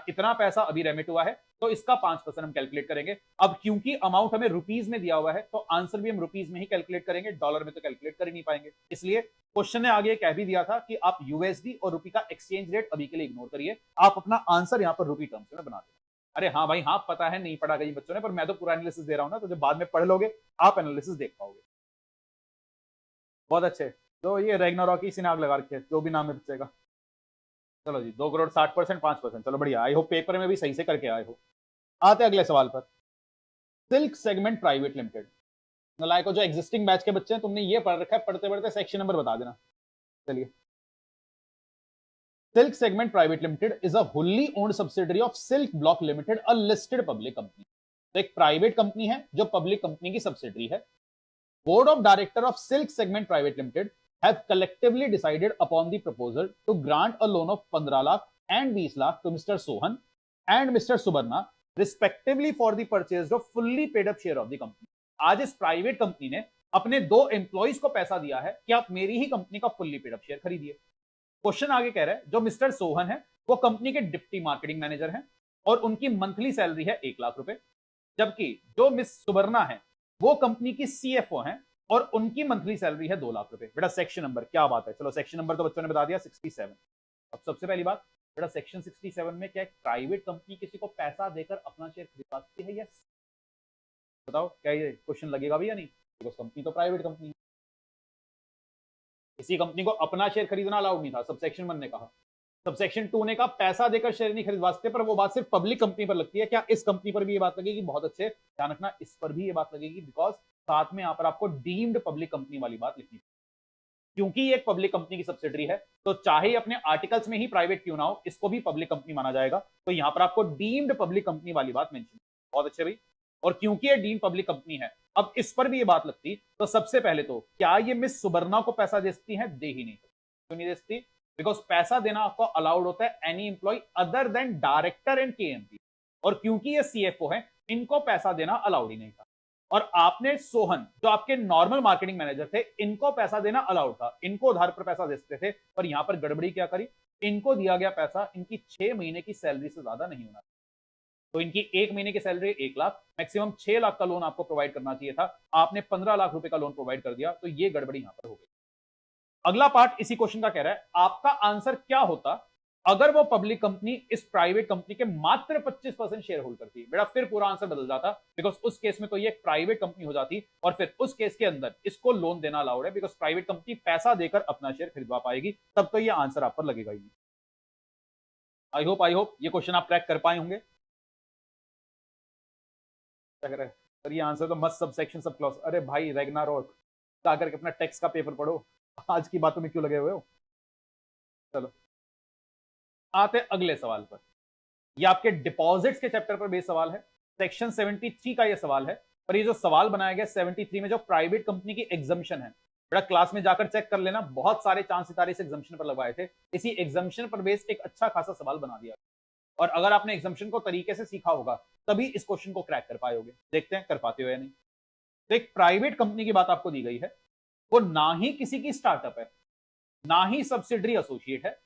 इतना पैसा अभी रेमिट हुआ है तो इसका 5% हम कैलकुलेट करेंगे। अब क्योंकि अमाउंट हमें रुपीज में दिया हुआ है तो आंसर भी हम रुपीज में ही कैलकुलेट करेंगे, डॉलर में तो कैलकुलेट कर ही नहीं पाएंगे। इसलिए क्वेश्चन ने आगे कह भी दिया था कि आप यूएसडी और रुपी का एक्सचेंज रेट अभी के लिए इग्नोर करिए, आप अपना आंसर यहाँ पर रुपी टर्म्स में बना दें। अरे हाँ भाई, हाँ पता है नहीं पढ़ा कई बच्चों ने, पर मैं तो पूरा एनालिसिस दे रहा हूँ ना, तो जब बाद में पढ़ लोगे आप एनालिसिस देख पाओगे। बहुत अच्छे। तो ये रेगनारॉक की सिनाग लगा रखे, जो भी नाम है बच्चे का। चलो जी, 2 करोड़ 60%, 5%, चलो बढ़िया। आई होप पेपर में भी सही से करके आए हो। आते अगले सवाल पर। सिल्क सेगमेंट प्राइवेट लिमिटेड, नलायको जो एग्जिस्टिंग बैच के बच्चे हैं, तुमने ये पढ़ रखा है, पढ़ते पढ़ते सेक्शन नंबर बता देना। चलिए, silk segment private limited is a wholly owned subsidiary of Silk Block Limited, a listed public company. तो एक प्राइवेट कंपनी है जो पब्लिक कंपनी की सब्सिडरी है. Board of director of silk segment private limited have collectively decided upon the proposal to grant a loan of 15 lakh and 20 lakh to Mr. Sohan and Mr. Subarna respectively for the purchase of fully paid up share of the company. आज इस private company ने अपने 2 employees को पैसा दिया है कि आप मेरी ही कंपनी का फुल्ली पेड अप शेयर खरीदिए. क्वेश्चन आगे कह रहा है जो मिस्टर सोहन है वो कंपनी के डिप्टी मार्केटिंग मैनेजर हैं और उनकी मंथली सैलरी है 1 लाख रुपए, जबकि जो मिस सुबर्णा है वो कंपनी की सीएफओ हैं और उनकी मंथली सैलरी है 2 लाख रुपए. बेटा सेक्शन नंबर क्या बात है, चलो सेक्शन नंबर तो बच्चों ने बता दिया 67. अब सबसे पहली बात बेटा सेक्शन 67 में क्या एक प्राइवेट कंपनी किसी को पैसा देकर अपना शेयर खरीद सकती है? यस. बताओ क्या ये क्वेश्चन लगेगा भी या नहीं? बिकॉज कंपनी तो प्राइवेट कंपनी है. किसी कंपनी को अपना शेयर खरीदना अलाउड नहीं था, सबसेक्शन 1 ने कहा. सबसेक्शन 2 ने कहा पैसा देकर शेयर नहीं खरीदवा सकते, पर वो बात सिर्फ पब्लिक कंपनी पर लगती है. क्या इस कंपनी पर भी ये बात लगेगी? बहुत अच्छे ध्यान रखना, इस पर भी ये बात लगेगी, बिकॉज साथ में यहां पर आपको डीम्ड पब्लिक कंपनी वाली बात लिखनी है. क्योंकि ये एक पब्लिक कंपनी की सब्सिडरी है तो चाहे अपने आर्टिकल्स में ही प्राइवेट क्यों ना हो, इसको भी पब्लिक कंपनी माना जाएगा. तो यहां पर आपको डीम्ड पब्लिक कंपनी वाली बात मेंशन. बहुत अच्छे भाई. और क्योंकि ये डीम्ड पब्लिक कंपनी है, अब इस पर भी ये बात लगती तो सबसे पहले तो क्या ये मिस सुबर्णा को पैसा दे सकती है? दे ही नहीं सकती. क्यों नहीं दे सकती? बिकॉज पैसा देना आपको अलाउड होता है any employee other than director and KMP. और क्योंकि ये सीएफओ है, इनको पैसा देना अलाउड ही नहीं था. और आपने सोहन जो आपके नॉर्मल मार्केटिंग मैनेजर थे, इनको पैसा देना अलाउड था, इनको उधार पर पैसा दे सकते थे. पर यहां पर गड़बड़ी क्या करी? इनको दिया गया पैसा इनकी 6 महीने की सैलरी से ज्यादा नहीं होना. तो इनकी 1 महीने की सैलरी 1 लाख, मैक्सिमम 6 लाख का लोन आपको प्रोवाइड करना चाहिए था. आपने 15 लाख रुपए का लोन प्रोवाइड कर दिया, तो ये गड़बड़ी यहां पर हो गई. अगला पार्ट इसी क्वेश्चन का कह रहा है आपका आंसर क्या होता अगर वो पब्लिक कंपनी इस प्राइवेट कंपनी के मात्र 25% शेयर होल्ड करती. बेटा फिर पूरा आंसर बदल जाता, बिकॉज उस केस में तो ये एक प्राइवेट कंपनी हो जाती और फिर उस केस के अंदर इसको लोन देना अलाउड है, बिकॉज प्राइवेट कंपनी पैसा देकर अपना शेयर खरीदवा पाएगी. तब तो ये आंसर आप पर लगेगा ही. आई होप ये क्वेश्चन आप क्रैक कर पाए होंगे. सर ये आंसर तो मस्त सब सेक्शन सब क्लॉज. अरे भाई रैग्नारोक जाकर के अपना टेक्स्ट का पेपर पढ़ो, आज की बातों में क्यों लगे हुए हो. चलो आते अगले सवाल पर. ये आपके डिपॉजिट्स के चैप्टर पर बेस सवाल है. सेक्शन 73 का ये सवाल है. पर ये जो सवाल बनाया गया 73 में जो प्राइवेट कंपनी की एग्जम्पशन है, बड़ा क्लास में जाकर चेक कर लेना, बहुत सारे चांस सितारे इस एग्जम्पशन पर लगवाए थे. इसी एग्जम्पशन पर बेस एक अच्छा खासा सवाल बना दिया. और अगर आपने एग्जम्पशन को तरीके से सीखा होगा तभी इस क्वेश्चन को क्रैक कर पाओगे. देखते हैं कर पाते हो या नहीं. तो एक प्राइवेट कंपनी की बात आपको दी गई है, वो ना ही किसी की स्टार्टअप है, ना ही सब्सिडरी एसोसिएट है.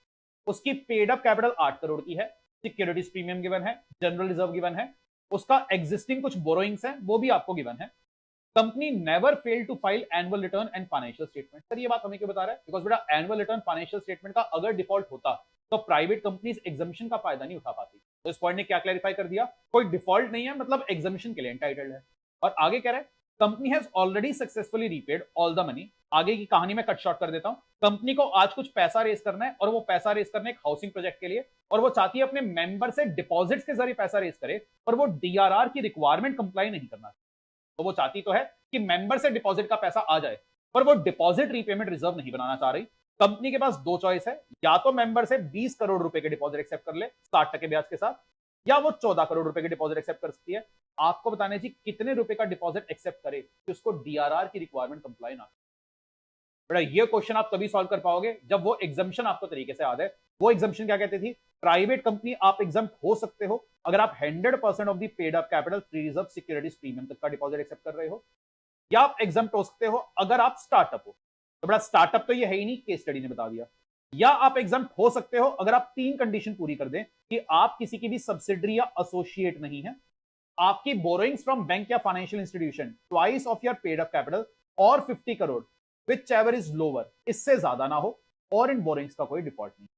उसकी पेड अप कैपिटल 8 करोड़ की है. सिक्योरिटीज प्रीमियम गिवन है, जनरल रिजर्व गिवन है, उसका एग्जिस्टिंग कुछ बोरोइंग्स है वो भी आपको गिवन है. Company never fail to file annual return and financial statement. Sir ये बात हमें क्यों बता रहा है? बिकॉज बेटा एनुअल रिटर्न फाइनेंशियल स्टेटमेंट का अगर डिफॉल्ट होता तो प्राइवेट कंपनीज एग्जामिशन का फायदा नहीं उठा पाती. तो इस पॉइंट ने क्या क्लैरिफाई कर दिया? कोई डिफॉल्ट नहीं है, मतलब एग्जामिशन के लिए एंटाइटल्ड है. और आगे कह रहा है company has already successfully repaid all the money. आगे की कहानी में कट शॉर्ट कर देता हूं. कंपनी को आज कुछ पैसा रेस करना है और वो पैसा रेस करना है एक हाउसिंग प्रोजेक्ट के लिए, और वो चाहती है अपने मेंबर से डिपॉजिट्स के जरिए पैसा रेस करे, पर वो डीआरआर की रिक्वायरमेंट कंप्लाई नहीं करना. तो वो चाहती तो है कि मेंबर से डिपॉजिट का पैसा आ जाए, पर वो डिपॉजिट रीपेमेंट रिजर्व नहीं बनाना चाह रही. कंपनी के पास 2 चॉइस है, या तो मेंबर से 20 करोड़ रुपए के डिपॉजिट एक्सेप्ट कर ले 60% ब्याज के साथ, या वो 14 करोड़ रुपए के डिपॉजिट एक्सेप्ट कर सकती है. आपको बताने जी कितने रुपए का डिपॉजिट एक्सेप्ट करे कि उसको डीआरआर की रिक्वायरमेंट कंप्लाई ना. बड़ा ये क्वेश्चन आप तभी सॉल्व कर पाओगे जब वो एग्जाम्पशन आपको तरीके से याद है. वो एग्जाम्पशन क्या कहती थी? प्राइवेट कंपनी आप एग्जाम्प्ट हो सकते हो अगर आप 100% of the paid up capital free reserve securities premium तक का डिपॉजिट एक्सेप्ट कर रहे हो, या आप एग्जाम्प्ट हो सकते हो अगर आप स्टार्टअप हो. तो बड़ा स्टार्टअप तो ये है ही नहीं, केस स्टडी ने बता दिया. या आप एग्जाम्प्ट हो सकते हो अगर आप 3 कंडीशन पूरी कर दें कि आप किसी की भी सब्सिडरी या एसोसिएट नहीं है, आपकी बोरोइंग्स फ्रॉम बैंक या financial institution twice of your paid up capital और 50 crore which ever is lower, इससे ज्यादा ना हो, और इन बोरोइंग्स का कोई डिफॉल्ट नहीं.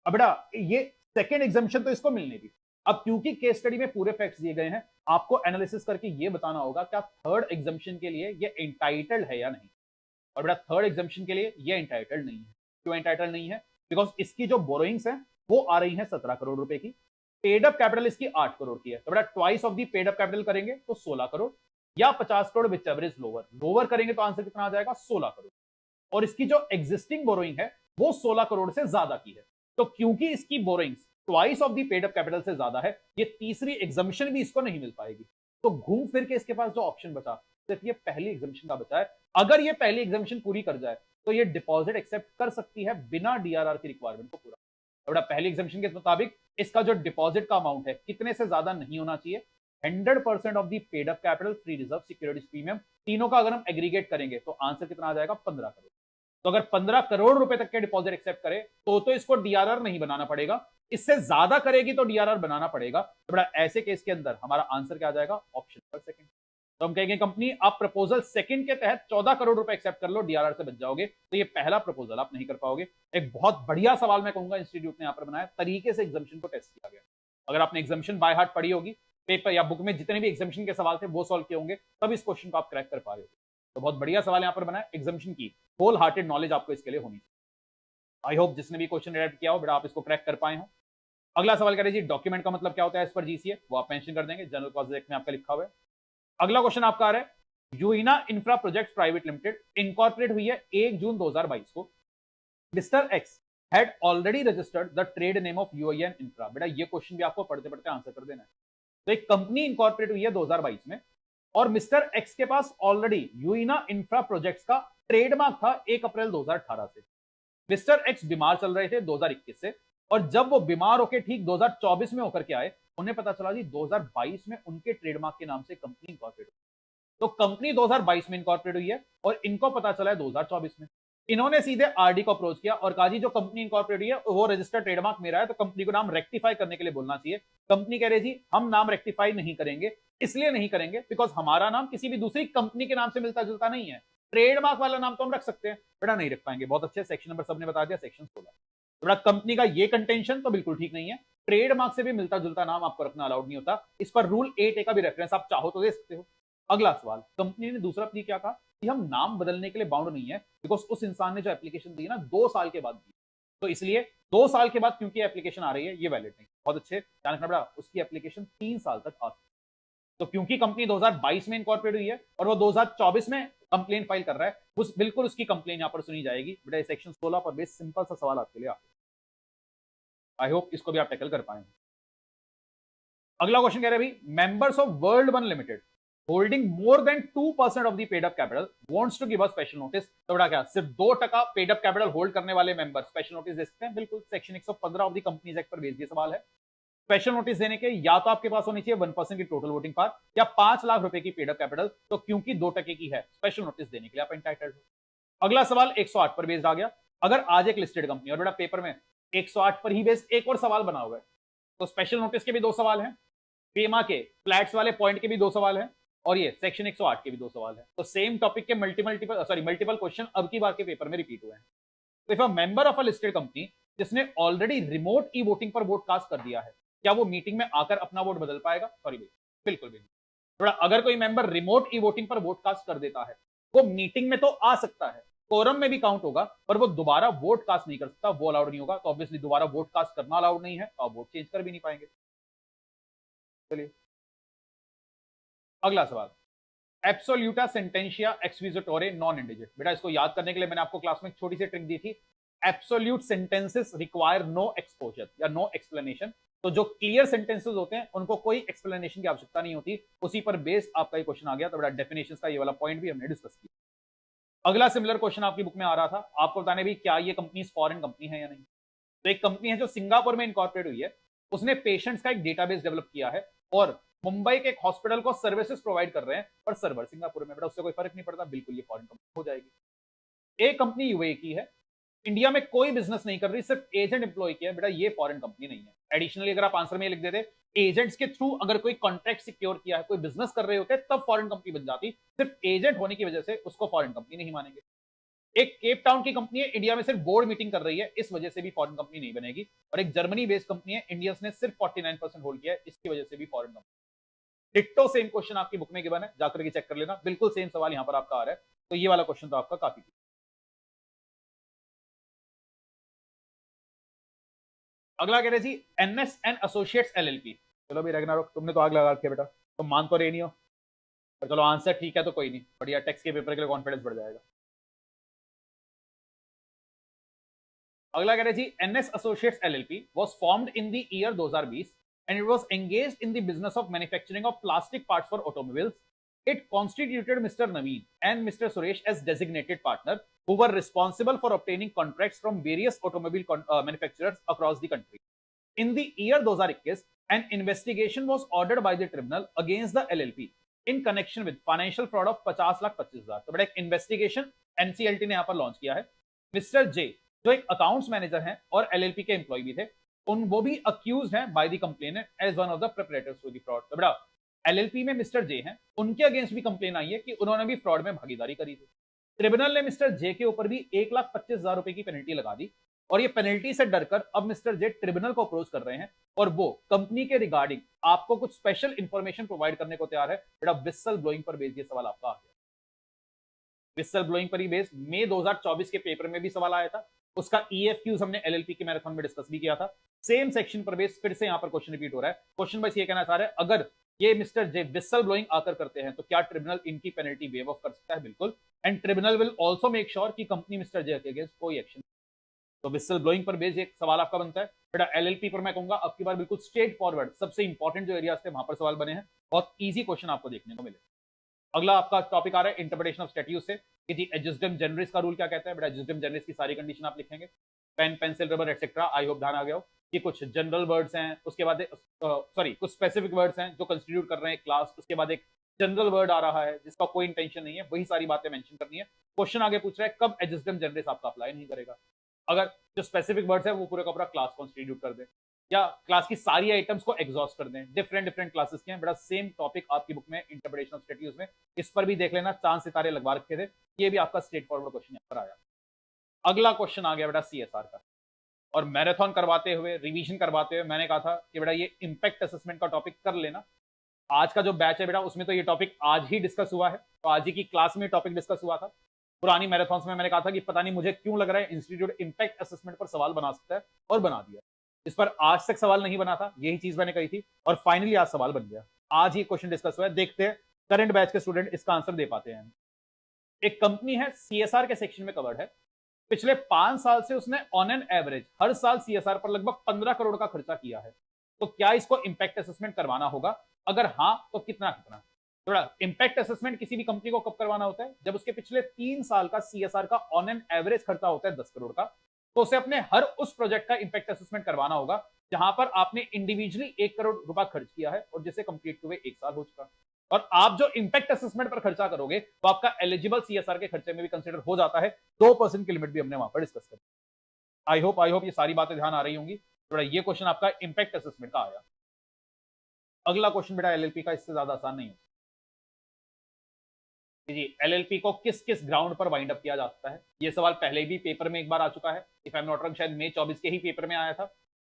अब बेटा ये सेकेंड एग्जाम्पशन तो इसको मिलने थी. अब क्योंकि केस स्टडी में पूरे फैक्ट्स दिए गए हैं, आपको एनालिसिस करके ये बताना होगा क्या थर्ड एग्जाम्पशन के लिए ये एंटाइटल्ड है या नहीं. और बेटा थर्ड एग्जाम्पशन के लिए ये एंटाइटल्ड नहीं है. क्यों एंटाइटल्ड नहीं है? बिकॉज इसकी जो बोरोइंग्स है वो आ रही है 17 करोड़ रुपए की, पेड अप कैपिटल इसकी 8 करोड़ की है. तो बेटा twice of the paid up capital करेंगे तो 16 करोड़, या 50 crore which ever is lower. Lower करेंगे तो आंसर कितना आ जाएगा? 16 करोड़. और इसकी जो एग्जिस्टिंग बोरोइंग है वो 16 करोड़ से ज्यादा की है. तो क्योंकि इसकी borings twice of the paid up capital से ज्यादा है, ये तीसरी एग्जम्पशन भी इसको नहीं मिल पाएगी। तो घूम फिर के इसके पास जो ऑप्शन बचा सिर्फ ये पहली एग्जम्पशन का बचा है। अगर ये पहली एग्जम्पशन पूरी कर जाए तो ये डिपॉजिट एक्सेप्ट कर सकती है बिना डीआरआर की रिक्वायरमेंट को पूरा। तो पहली एग्जम्पशन के मुताबिक इसका जो डिपॉजिट का अमाउंट है कितने से ज्यादा नहीं होना चाहिए, 100% of the paid up capital, free reserve, securities premium, तीनों का अगर हम एग्रीगेट करेंगे तो आंसर कितना आ जाएगा, 15 करोड़। तो अगर 15 करोड़ रुपए तक के डिपॉजिट एक्सेप्ट करे तो इसको डीआरआर नहीं बनाना पड़ेगा, इससे ज्यादा करेगी तो डीआरआर बनाना पड़ेगा। तो बड़ा ऐसे केस के अंदर हमारा आंसर क्या आ जाएगा, ऑप्शन नंबर सेकंड। तो हम कहेंगे कंपनी आप प्रपोजल सेकंड के तहत 14 करोड़ रुपए एक्सेप्ट कर लो, डीआरआर से बच जाओगे। तो ये पहला प्रपोजल आप नहीं कर पाओगे। एक बहुत बढ़िया सवाल मैं कहूंगा इंस्टीट्यूट ने यहां पर बनाया, तरीके से एग्जामिशन को टेस्ट किया गया। अगर आपने एग्जामिशन बाय हार्ट पढ़ी होगी, पेपर या बुक में जितने भी एग्जामिशन के सवाल थे वो सॉल्व किए होंगे, तब इस क्वेश्चन को आप क्रैक कर पा रहे हो। तो बहुत बढ़िया सवाल यहां पर बनाया, एग्जामिशन की होल हार्टेड नॉलेज आपको इसके लिए होनी चाहिए। आई होप जिसने भी क्वेश्चन अटेम्प्ट किया हो बेटा आप इसको क्रैक कर पाए हो। अगला सवाल कह रहे जी डॉक्यूमेंट का मतलब क्या होता है एज पर जीसीए, वो आप मेंशन कर देंगे, जनरल कॉज एक्ट में आपका लिखा हुआ है। अगला क्वेश्चन आपका आ रहा है, यूइना infra projects private limited incorporate हुई है 1 जून 2022 को। Mister X had already registered the trade name of UIN infra. बेटा ये क्वेश्चन भी आपको पढ़ते पढ़ते आंसर कर देना है। तो एक कंपनी इनकॉर्पोरेट हुई है 2022 में और मिस्टर एक्स के पास ऑलरेडी यूइना इंफ्रा प्रोजेक्ट्स का ट्रेडमार्क था 1 अप्रैल 2018 से। मिस्टर एक्स बीमार चल रहे थे 2021 से, और जब वो बीमार होकर ठीक 2024 में होकर के आए, उन्हें पता चला जी 2022 में उनके ट्रेडमार्क के नाम से कंपनी इनकॉर्पोरेट हुई। तो कंपनी 2022 में इनकॉर्पोरेट हुई है और इनको पता चला है 2024 में। इन्होंने सीधे आरडी को अप्रोच किया और कहा जी जो कंपनी इनकॉर्पोरेट हुई है वो रजिस्टर्ड ट्रेडमार्क मेरा है, तो कंपनी को नाम रेक्टिफाई करने के लिए बोलना चाहिए। कंपनी कह रही जी हम नाम रेक्टिफाई नहीं करेंगे, इसलिए नहीं करेंगे बिकॉज हमारा नाम किसी भी दूसरी कंपनी के नाम से मिलता जुलता नहीं है। ट्रेडमार्क वाला नाम तो हम रख सकते हैं, बेटा नहीं रख पाएंगे। बहुत अच्छे, सेक्शन नंबर सबने बता दिया, सेक्शन 16। बेटा कंपनी का ये कंटेंशन तो बिल्कुल ठीक नहीं है, ट्रेडमार्क से भी मिलता जुलता नाम आपको रखना अलाउड नहीं होता। इस पर रूल 8A का भी रेफरेंस आप चाहो तो दे सकते हो। अगला सवाल, कंपनी ने दूसरा प्ली क्या कहा कि हम नाम बदलने के लिए बाउंड नहीं है, बिकॉज उस इंसान ने जो एप्लीकेशन दी ना 2 साल के बाद दी, तो इसलिए 2 साल के बाद क्योंकि एप्लीकेशन आ रही है ये वैलिड नहीं। बहुत अच्छे, ध्यान रखना बेटा, उसकी एप्लीकेशन 3 साल तक आ सकती है। तो क्योंकि कंपनी 2022 में इनकॉर्पोरेट हुई है और वो 2024 में कंप्लेन फाइल कर रहा है, उस बिल्कुल उसकी कंप्लेन यहां पर सुनी जाएगी। बेटा सेक्शन 16 पर बेस सिंपल सा सवाल आपके लिए आता है, आई होप इसको भी आप टैकल कर पाएंगे। अगला क्वेश्चन कह रहे हैं भाई, members of world one limited holding more than 2% of the paid up capital wants to give a special notice. तो बड़ा क्या सिर्फ 2% पेड अप कैपिटल होल्ड करने वाले मेंबर स्पेशल नोटिस दे सकते हैं? बिल्कुल, section 115 of the companies act पर बेस्ड ये सवाल है। स्पेशल नोटिस देने के या तो आपके पास होनी चाहिए 1% की टोटल वोटिंग पावर या 5 लाख रुपए की पेड अप कैपिटल। तो क्योंकि 2% की है, स्पेशल नोटिस देने के लिए आप एंटाइटल्ड हो। अगला सवाल 108 पर बेस्ड आ गया। अगर आज एक लिस्टेड कंपनी, और बेटा पेपर में 108 पर ही बेस्ड एक और सवाल बना हुआ है, तो स्पेशल नोटिस के भी 2 सवाल हैं, पेमा के फ्लैट्स वाले पॉइंट के भी 2 सवाल हैं, और ये सेक्शन 108 के भी 2 सवाल हैं। तो सेम टॉपिक के मल्टीपल क्वेश्चन अब की बार के पेपर में रिपीट हुए हैं। तो if a member of a listed company जिसने ऑलरेडी रिमोट ई वोटिंग पर वोट कास्ट कर दिया है, क्या वो मीटिंग में आकर अपना वोट बदल पाएगा? सॉरी भाई, बिल्कुल भी नहीं। थोड़ा अगर कोई मेंबर रिमोट ई वोटिंग पर वोट कास्ट कर देता है, वो मीटिंग में तो आ सकता है, कोरम में भी काउंट होगा, पर वो दोबारा वोट कास्ट नहीं कर सकता, वो अलाउड नहीं होगा। तो ऑब्वियसली दोबारा वोट कास्ट करना अलाउड नहीं है, तो आप वोट चेंज कर भी नहीं पाएंगे। चलिए अगला सवाल, एब्सोल्यूटा सेंटेंशिया एक्सक्यूजेटोरे नॉन इंडिजिट। बेटा इसको याद करने के लिए मैंने आपको क्लास में एक छोटी सी ट्रिक दी थी। Absolute sentences require no exposure या नो एक्सप्लेनेशन। तो जो क्लियर सेंटेंसेस होते हैं उनको कोई एक्सप्लेनेशन की आवश्यकता नहीं होती, उसी पर बेस्ड आपका ये क्वेश्चन आ गया। तो बेटा डेफिनेशंस का ये वाला पॉइंट भी हमने डिस्कस किया। अगला सिमिलर क्वेश्चन आपकी बुक में आ रहा था, आपको बताने भी क्या ये कंपनी फॉरेन कंपनी है या नहीं। तो एक कंपनी है जो सिंगापुर में इनकॉर्पोरेट हुई है, उसने पेशेंट्स का एक डेटाबेस डेवलप किया है और मुंबई के एक हॉस्पिटल को सर्विसेज प्रोवाइड कर रहे हैं, पर सर्वर सिंगापुर में। बेटा उससे कोई फर्क नहीं पड़ता, बिल्कुल ये फॉरेन कंपनी हो जाएगी। एक कंपनी यूएई की है, इंडिया में कोई बिजनेस नहीं कर रही, सिर्फ एजेंट एम्प्लॉय किया है, बेटा ये फॉरेन कंपनी नहीं है। एडिशनली अगर आप आंसर में लिख देते एजेंट्स के थ्रू अगर कोई कॉन्ट्रैक्ट सिक्योर किया है, कोई बिजनेस कर रहे होते तब फॉरेन कंपनी बन जाती, सिर्फ एजेंट होने की वजह से उसको फॉरेन कंपनी नहीं मानेंगे। एक केप टाउन की कंपनी है, इंडिया में सिर्फ बोर्ड मीटिंग कर रही है, इस वजह से भी फॉरेन कंपनी नहीं बनेगी। और एक जर्मनी बेस्ड कंपनी है, इंडियंस ने सिर्फ 49% होल्ड किया है, इसकी वजह से भी foreign company. Ditto same question आपकी बुक में गिवन है, जाकर के चेक कर लेना, बिल्कुल सेम सवाल यहां पर आपका आ रहा है। तो ये वाला क्वेश्चन तो आपका काफी। अगला कह रहे जी NS & एसोसिएट्स LLP। चलो भाई रगनारोक, तुमने तो आग लगा रखी है बेटा, तुम मान तो रहे नहीं हो, पर चलो आंसर ठीक है तो कोई नहीं, बढ़िया, टेक्स्ट के पेपर के लिए कॉन्फिडेंस बढ़ जाएगा। अगला कह रहे G NS associates LLP was formed in the year 2020 and it was engaged in the business of manufacturing of plastic parts for automobiles. It constituted Mr. Naveen and Mr. Suresh as designated partner who were responsible for obtaining contracts from various automobile manufacturers across the country. In the year 2021, an investigation was ordered by the tribunal against the LLP in connection with financial fraud of 50,25,000. तो बड़ा एक investigation NCLT ने यहाँ पर launch किया है. Mister J जो एक अकाउंट्स मैनेजर हैं और एलएलपी के एम्प्लॉय भी थे, वो भी अक्यूज हैं by the complainant as one of the perpetrators to the fraud. तो बड़ा एलएलपी में मिस्टर जे हैं, उनके अगेंस्ट भी कंप्लेन आई है कि उन्होंने भी फ्रॉड में भागीदारी करी थी. ट्रिब्यूनल ने मिस्टर जे के ऊपर भी 1,25,000 रुपए की पेनल्टी लगा दी और ये पेनल्टी से डरकर अब मिस्टर जे ट्रिब्यूनल को अप्रोच कर रहे हैं और वो कंपनी के रिगार्डिंग आपको कुछ स्पेशल इंफॉर्मेशन प्रोवाइड करने को तैयार है. बेटा विसल ब्लोइंग पर बेस्ड ये सवाल आपका आ गया. विसल ब्लोइंग पर ही बेस्ड मई 2024 के पेपर में भी सवाल आया था. उसका ईएफक्यूज हमने एलएलपी के मैराथन में डिस्कस भी किया था. सेम सेक्शन पर बेस्ड फिर से यहाँ पर क्वेश्चन रिपीट हो रहा है. क्वेश्चन बस ये कहना चाह रहा है अगर ये मिस्टर जे विसल ब्लोइंग आकर करते हैं तो क्या ट्रिब्यूनल इनकी पेनल्टी वेव ऑफ कर सकता है? बिल्कुल. And tribunal will also make sure कि कंपनी मिस्टर जे के अगेंस्ट कोई एक्शन. तो विसल ब्लोइंग पर बेस्ड एक सवाल आपका बनता है. बेटा एलएलपी पर मैं कहूंगा अब की बार बिल्कुल स्ट्रेट फॉरवर्ड सबसे इंपॉर्टेंट जो एरियाज थे वहां पर सवाल बने हैं. बहुत ईजी क्वेश्चन आपको देखने को मिले. अगला आपका टॉपिक आ रहा है इंटरप्रिटेशन ऑफ स्टैट्यूट से कि जी एडजस्टम जनरल्स का रूल क्या कहता है. बेटा एडजस्टम जनरल्स की सारी कंडीशन आप लिखेंगे. Pen pencil rubber etcetera. I hope ध्यान आ गया हो. ये कुछ जनरल वर्ड्स हैं, उसके बाद कुछ स्पेसिफिक वर्ड्स हैं जो कंस्टिट्यूट कर रहे हैं क्लास. उसके बाद एक जनरल वर्ड आ रहा है जिसका कोई इंटेंशन नहीं है, वही सारी बातें मेंशन करनी है. क्वेश्चन आगे पूछ रहा है कब एडजस्टम जनरल्स आपका अप्लाई नहीं करेगा. अगर जो स्पेसिफिक वर्ड्स है वो पूरे का पूरा क्लास कॉन्स्टिट्यूट कर दे या क्लास की सारी आइटम्स को एग्जॉस्ट कर दें. डिफरेंट डिफरेंट क्लासेस के हैं. बड़ा सेम टॉपिक आपकी बुक में इंटरप्रिटेशन ऑफ स्टैट्यूट्स में इस पर भी देख लेना. चांद सितारे लगवा रखे थे. ये भी आपका स्ट्रेट फॉरवर्ड क्वेश्चन यहाँ पर आया. अगला क्वेश्चन आ गया बेटा सीएसआर का. और मैराथन करवाते हुए रिवीजन करवाते हुए मैंने कहा था कि बेटा ये इंपैक्ट असेसमेंट का टॉपिक कर लेना. आज का जो बैच है बेटा उसमें तो ये टॉपिक आज ही डिस्कस हुआ है. तो आज ही की क्लास में टॉपिक डिस्कस हुआ था. पुरानी मैराथन्स में मैंने कहा था कि पता नहीं मुझे क्यों लग रहा है इंस्टीट्यूट इंपैक्ट असेसमेंट पर सवाल बना सकता है और बना दिया. इस पर आज तक सवाल नहीं बना था, यही चीज मैंने कही थी और फाइनली आज सवाल बन गया. आज ही क्वेश्चन डिस्कस हुआ है. देखते हैं करंट बैच के स्टूडेंट इसका आंसर दे पाते हैं. एक कंपनी है सीएसआर के सेक्शन में कवर्ड है. पिछले 5 साल से उसने ऑन एन एवरेज हर साल सीएसआर पर लगभग 15 करोड़ का खर्चा किया है. तो क्या इसको इंपैक्ट असेसमेंट करवाना होगा? अगर हाँ तो कितना कितना? थोड़ा इंपैक्ट असेसमेंट किसी भी कंपनी को कब करवाना होता है? जब उसके पिछले 3 साल का सीएसआर का ऑन एन एवरेज खर्चा होता है 10 करोड़ का. तो उसे अपने हर उस प्रोजेक्ट का इंपैक्ट असेसमेंट करवाना होगा जहां पर आपने इंडिविजुअली 1 करोड़ रुपया खर्च किया है और जिसे कंप्लीट हुए 1 साल हो चुका. और आप जो इंपैक्ट असेसमेंट पर खर्चा करोगे तो आपका एलिजिबल सीएसआर के खर्चे में भी कंसीडर हो जाता है. 2% की लिमिट भी हमने वहां पर डिस्कस करी. आई होप ये सारी बातें ध्यान आ रही होंगी. थोड़ा ये क्वेश्चन आपका इंपैक्ट असेसमेंट का आया. अगला क्वेश्चन बेटा एलएलपी का इससे ज्यादा आसान नहीं है जी. एलएलपी को किस किस ग्राउंड पर वाइंड अप किया जा सकता है? ये सवाल पहले भी पेपर में एक बार आ चुका है. If I am not wrong शायद मई 24 के ही पेपर में आया था.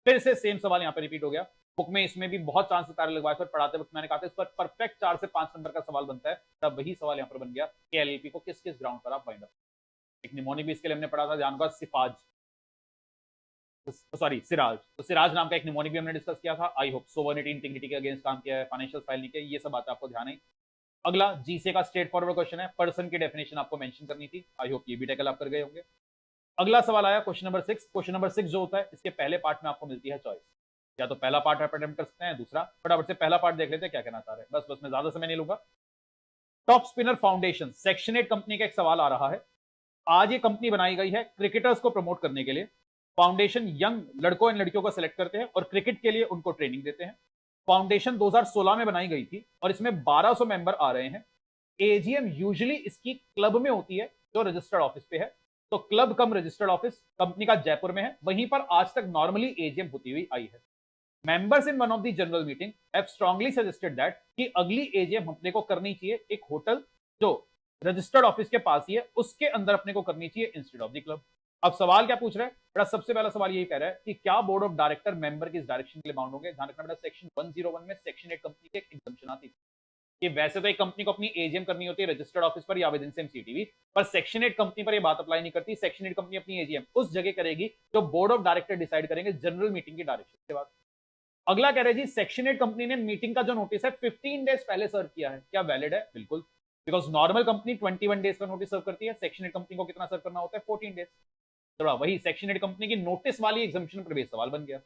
फिर से सेम सवाल यहाँ पे रिपीट हो गया. बुक में इसमें भी बहुत चांस सितारे लगवाए थे. पढ़ाते वक्त मैंने कहा था इस पर परफेक्ट 4 से 5 नंबर का सवाल बनता है. तब वही सवाल यहाँ पर बन गया कि एलएलपी को किस किस ग्राउंड पर आप वाइंड अप. एक निमोनिक भी इसके लिए हमने पढ़ा था, ध्यान का सिफाज सॉरी सिराज. तो सिराज नाम का एक निमोनिक भी हमने डिस्कस किया था. आई होप सोवर्निटी इंटीग्रिटी के अगेंस्ट काम किया है, फाइनेंशियल फाइल नहीं किया. ये सब बातें आपको ध्यान है. अगला जीसे का स्ट्रेट फॉरवर्ड क्वेश्चन है. पर्सन की डेफिनेशन आपको मेंशन करनी थी. आई होप ये भी टैकल आप कर गए होंगे. अगला सवाल आया क्वेश्चन नंबर 6. क्वेश्चन नंबर 6 जो होता है इसके पहले पार्ट में आपको मिलती है चॉइस. या तो पहला पार्ट आप अटेम्प्ट कर सकते हैं, दूसरा. फटाफट से पहला पार्ट देख लेते हैं क्या कहना चाह रहे हैं. बस मैं ज्यादा समय नहीं लूंगा. Top spinner foundation section 8 company का एक सवाल आ रहा है. आज ये कंपनी बनाई गई है क्रिकेटर्स को प्रमोट करने के लिए. फाउंडेशन यंग लड़कों एंड लड़कियों को सिलेक्ट करते हैं और क्रिकेट के लिए उनको ट्रेनिंग देते हैं. फाउंडेशन 2016 में बनाई गई थी और इसमें 1200 मेंबर आ रहे हैं. एजीएम यूजुअली इसकी क्लब में होती है जो रजिस्टर्ड ऑफिस पे है. तो क्लब कम रजिस्टर्ड ऑफिस कंपनी का जयपुर में है. वहीं पर आज तक नॉर्मली एजीएम होती हुई आई है. Members in one of the general meeting have strongly suggested that कि अगली एजीएम अपने को करनी चाहिए एक होटल जो रजिस्टर्ड ऑफिस के पास ही है उसके अंदर अपने को करनी चाहिए इंस्टेड ऑफ द क्लब. अब सवाल क्या पूछ रहे हैं बेटा? सबसे पहला सवाल यही कह रहा है कि क्या बोर्ड ऑफ डायरेक्टर मेंबर की इस डायरेक्शन के लिए बाउंड होंगे. ध्यान रखना बेटा सेक्शन 101 में सेक्शन 8 कंपनी की एक एग्जम्पशन आती थी कि वैसे तो एक कंपनी को अपनी एजीएम करनी होती है रजिस्टर्ड ऑफिस पर या विद इन सेम सीटीवी, पर सेक्शन 8 कंपनी पर ये बात अप्लाई नहीं करती. सेक्शन 8 कंपनी अपनी एजीएम उस जगह करेगी जो बोर्ड ऑफ डायरेक्टर डिसाइड करेंगे जनरल मीटिंग की डायरेक्शन के बाद. अगला कह रहे जी सेक्शन 8 कंपनी ने मीटिंग का जो नोटिस है 15 डेज पहले सर्व किया है. क्या वैलिड है? बिल्कुल. बिकॉज नॉर्मल कंपनी 21 डेज का नोटिस सर्व करती है. सेक्शन 8 कंपनी को कितना सर्व करना होता है? 14 डेज. तो वही सेक्शन 8 कंपनी की नोटिस वाली एग्जामिशन पर बेस्ड सवाल बन गया।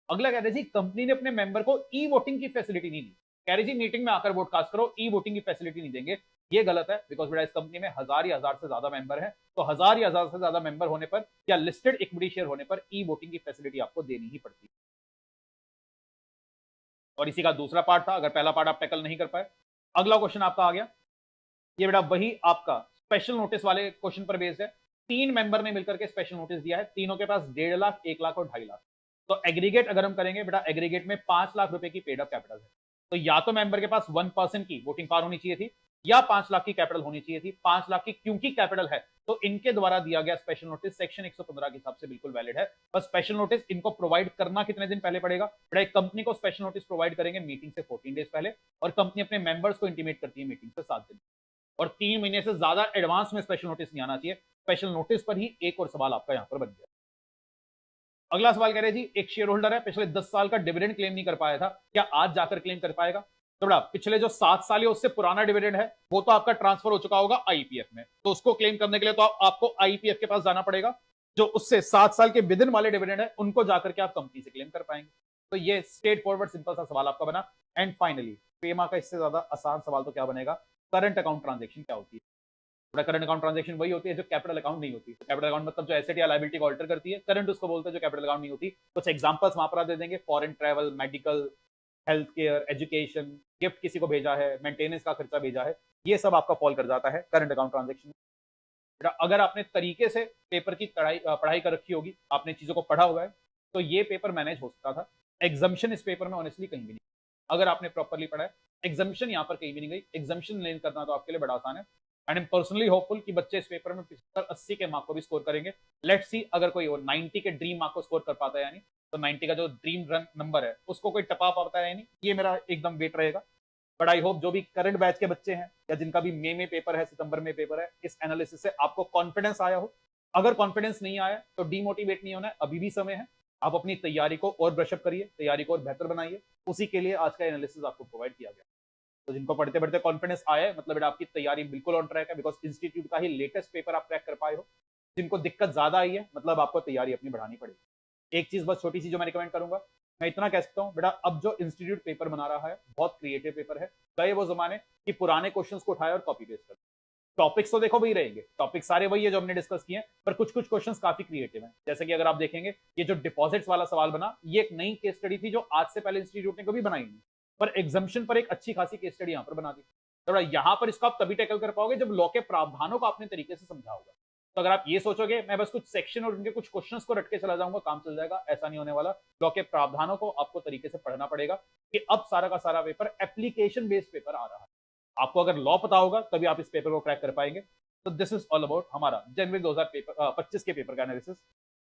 अगला कह रहे जी कंपनी ने अपने मेंबर को ई वोटिंग की फैसिलिटी नहीं दी। कह रही जी मीटिंग में आकर वोट कास्ट करो, ई वोटिंग की फैसिलिटी नहीं देंगे। ये गलत है, बिकॉज बेटा इस कंपनी में 1000 या 1000 से ज्यादा मेंबर है, तो 1000 या 1000 से ज्यादा मेंबर होने पर या लिस्टेड इक्विटी शेयर होने पर ई वोटिंग की फैसिलिटी आपको देनी ही पड़ती है। और इसी का दूसरा पार्ट था, अगर पहला पार्ट आप टैकल नहीं कर पाए। अगला क्वेश्चन आपका आ गया, ये बेटा वही आपका स्पेशल नोटिस वाले क्वेश्चन पर बेस्ड है। 3 मेंबर ने मिलकर के स्पेशल नोटिस दिया है, तीनों के पास 1.5 लाख, 1 लाख और 2.5 लाख। तो एग्रीगेट अगर हम करेंगे बेटा, एग्रीगेट में 5 लाख रुपए की पेड अप कैपिटल है। तो या तो मेंबर के पास 1% की वोटिंग पावर होनी चाहिए थी, या 5 लाख की कैपिटल होनी चाहिए थी। 5 लाख की क्योंकि कैपिटल है, तो इनके द्वारा दिया गया स्पेशल नोटिस सेक्शन 115 के हिसाब से बिल्कुल वैलिड है। बस स्पेशल नोटिस इनको प्रोवाइड करना कितने दिन पहले पड़ेगा बेटा? एक कंपनी को स्पेशल नोटिस प्रोवाइड करेंगे मीटिंग से 14 डेज पहले, और कंपनी अपने मेंबर्स को इंटीमेट करती है मीटिंग से 7 दिन, और 3 महीने से ज्यादा एडवांस में स्पेशल नोटिस नहीं आना चाहिए। स्पेशल नोटिस पर ही एक और सवाल आपका यहां पर बन गया। अगला सवाल कह रहे जी, एक शेयर होल्डर है, पिछले 10 साल का डिविडेंड क्लेम नहीं कर पाया था, क्या आज जाकर क्लेम कर पाएगा? तो बड़ा पिछले जो 7 साल है उससे पुराना डिविडेंड है, वो तो आपका ट्रांसफर हो चुका होगा आईपीएफ में, तो उसको क्लेम करने के लिए तो आपको आईपीएफ के पास जाना पड़ेगा। जो उससे 7 साल के विदिन वाले डिविडेंड है उनको जाकर के आप कंपनी से क्लेम कर पाएंगे। तो ये स्ट्रेट फॉरवर्ड सिंपल सा सवाल आपका बना। एंड फाइनली पेमा का इससे ज्यादा आसान सवाल तो क्या बनेगा, करंट अकाउंट ट्रांजेक्शन क्या होती है? करंट अकाउंट ट्रांजेक्शन वही होती है जो कैपिटल अकाउंट नहीं होती। तो कैपिटल अकाउंट मतलब जो एसेट या लायबिलिटी को ऑल्टर करती है, करंट उसको बोलते हैं जो कैपिटल अकाउंट नहीं होती। कुछ एग्जांपल्स वहां पर दे देंगे, foreign travel, medical, health care, education, gift किसी को भेजा है, मेंटेनेंस का खर्चा भेजा है, ये सब आपका फॉल कर जाता है करंट अकाउंट ट्रांजेक्शन। अगर आपने तरीके से पेपर की पढ़ाई कर रखी होगी, आपने चीजों को पढ़ा हुआ है, तो ये पेपर मैनेज हो सकता था। एग्जामिशन इस पेपर में ऑनेस्टली कहीं भी नहीं, अगर आपने प्रॉपरली पढ़ा है। एग्जामिशन यहाँ पर कहीं भी नहीं गई, एग्जामिशन लेन करना तो आपके लिए बड़ा आसान है। एंड एम पर्सनली होपफुल कि बच्चे इस पेपर में 75-80 के मार्क को भी स्कोर करेंगे। लेट्स सी अगर कोई 90 के ड्रीम मार्क को स्कोर कर पाता है, यानी तो 90 का जो ड्रीम रन नंबर है उसको कोई टपा पाता है, यानी ये मेरा एकदम वेट रहेगा। बट आई होप जो भी करंट बैच के बच्चे हैं या जिनका भी मई में पेपर है, सितंबर में पेपर है, इस एनालिसिस से आपको कॉन्फिडेंस आया हो। अगर कॉन्फिडेंस नहीं आया तो डीमोटिवेट नहीं होना है, अभी भी समय है। आप अपनी तैयारी को और ब्रशअप करिए, तैयारी को और बेहतर बनाइए, उसी के लिए आज का एनालिसिस आपको प्रोवाइड किया गया। तो जिनको पढ़ते पढ़ते कॉन्फिडेंस आया है, मतलब आपकी तैयारी बिल्कुल ऑन ट्रैक है, बिकॉज इंस्टीट्यूट का ही लेटेस्ट पेपर आप क्रैक कर पाए हो। जिनको दिक्कत ज्यादा आई है, मतलब आपको तैयारी अपनी बढ़ानी पड़ेगी। एक चीज बस छोटी सी जो मैं रिकमेंड करूंगा, मैं इतना कह सकता हूँ बेटा, अब जो इंस्टीट्यूट पेपर बना रहा है बहुत क्रिएटिव पेपर है। गए वो जमाने कि पुराने क्वेश्चंस को उठाए और कॉपी पेस्ट कर। टॉपिक्स तो देखो वही रहेंगे, टॉपिक सारे वही है जो हमने डिस्कस किए हैं, पर कुछ कुछ क्वेश्चंस काफी क्रिएटिव हैं। जैसे कि अगर आप देखेंगे, ये जो डिपॉजिट्स वाला सवाल बना, ये एक नई केस स्टडी थी जो आज से पहले इंस्टीट्यूट ने कभी बनाई नहीं, पर एग्जामिशन पर एक अच्छी खासी केस स्टडी यहाँ पर बना दी। तो यहाँ पर इसको आप तभी टैकल कर पाओगे जब लॉ के प्रावधानों को आपने तरीके से समझा होगा। तो अगर आप ये सोचोगे मैं बस कुछ सेक्शन और उनके कुछ क्वेश्चंस को रट के चला जाऊंगा काम चल जाएगा, ऐसा नहीं होने वाला। लॉ के प्रावधानों को आपको तरीके से पढ़ना पड़ेगा कि अब सारा का सारा पेपर एप्लीकेशन बेस्ड पेपर आ रहा है। आपको अगर लॉ पता होगा तभी आप इस पेपर को क्रैक कर पाएंगे। तो दिस इज ऑल अबाउट हमारा जनवरी 2025 के पेपर का एनालिसिस।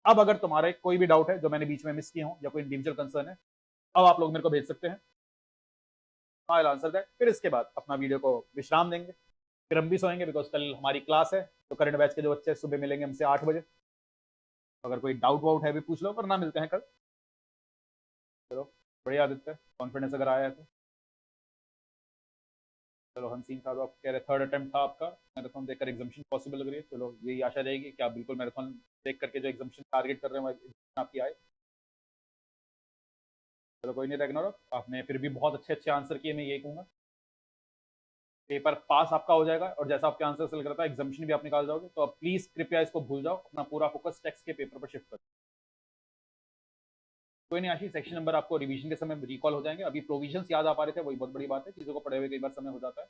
अब अगर तुम्हारे कोई भी डाउट है जो मैंने बीच में मिस किया हूं या कोई इंडिविजुअल कंसर्न है, अब आप लोग मेरे को भेज सकते हैं, आई आंसर दैट। फिर इसके बाद अपना वीडियो को विश्राम देंगे, फिर हम भी सोएंगे, बिकॉज कल हमारी क्लास है। तो करंट बैच के जो बच्चे सुबह मिलेंगे हमसे 8 बजे। अगर कोई डाउट वाउट है भी पूछ लो, वरना मिलते हैं कल। चलो बढ़िया आदित्य, कॉन्फिडेंस अगर आया है तो चलो। हंसीन साहब आप कह रहे थर्ड अटेम्प्ट था आपका मैराथन देखकर एग्जामिशन पॉसिबल लग रही है। चलो यही आशा रहेगी कि आप बिल्कुल मैराथन देख करके जो एग्जामिशन टारगेट कर रहे हैं वो आपकी आए। चलो कोई नहीं रैग्नारोक, आपने फिर भी बहुत अच्छे अच्छे आंसर किए, मैं यही कहूँगा। पेपर पास आपका हो जाएगा, और जैसा आपके आंसर से लग रहा था एग्जामिशन भी आप निकाल जाओगे। तो अब प्लीज कृपया इसको भूल जाओ, अपना पूरा फोकस टेक्स्ट के पेपर पर शिफ्ट करो। कोई नहीं आशीष, सेक्शन नंबर आपको रिवीजन के समय रिकॉल हो जाएंगे। अभी प्रोविजंस याद आ पा रहे थे, वही बहुत बड़ी बात है, चीजों को पढ़े हुए कई बार समय हो जाता है।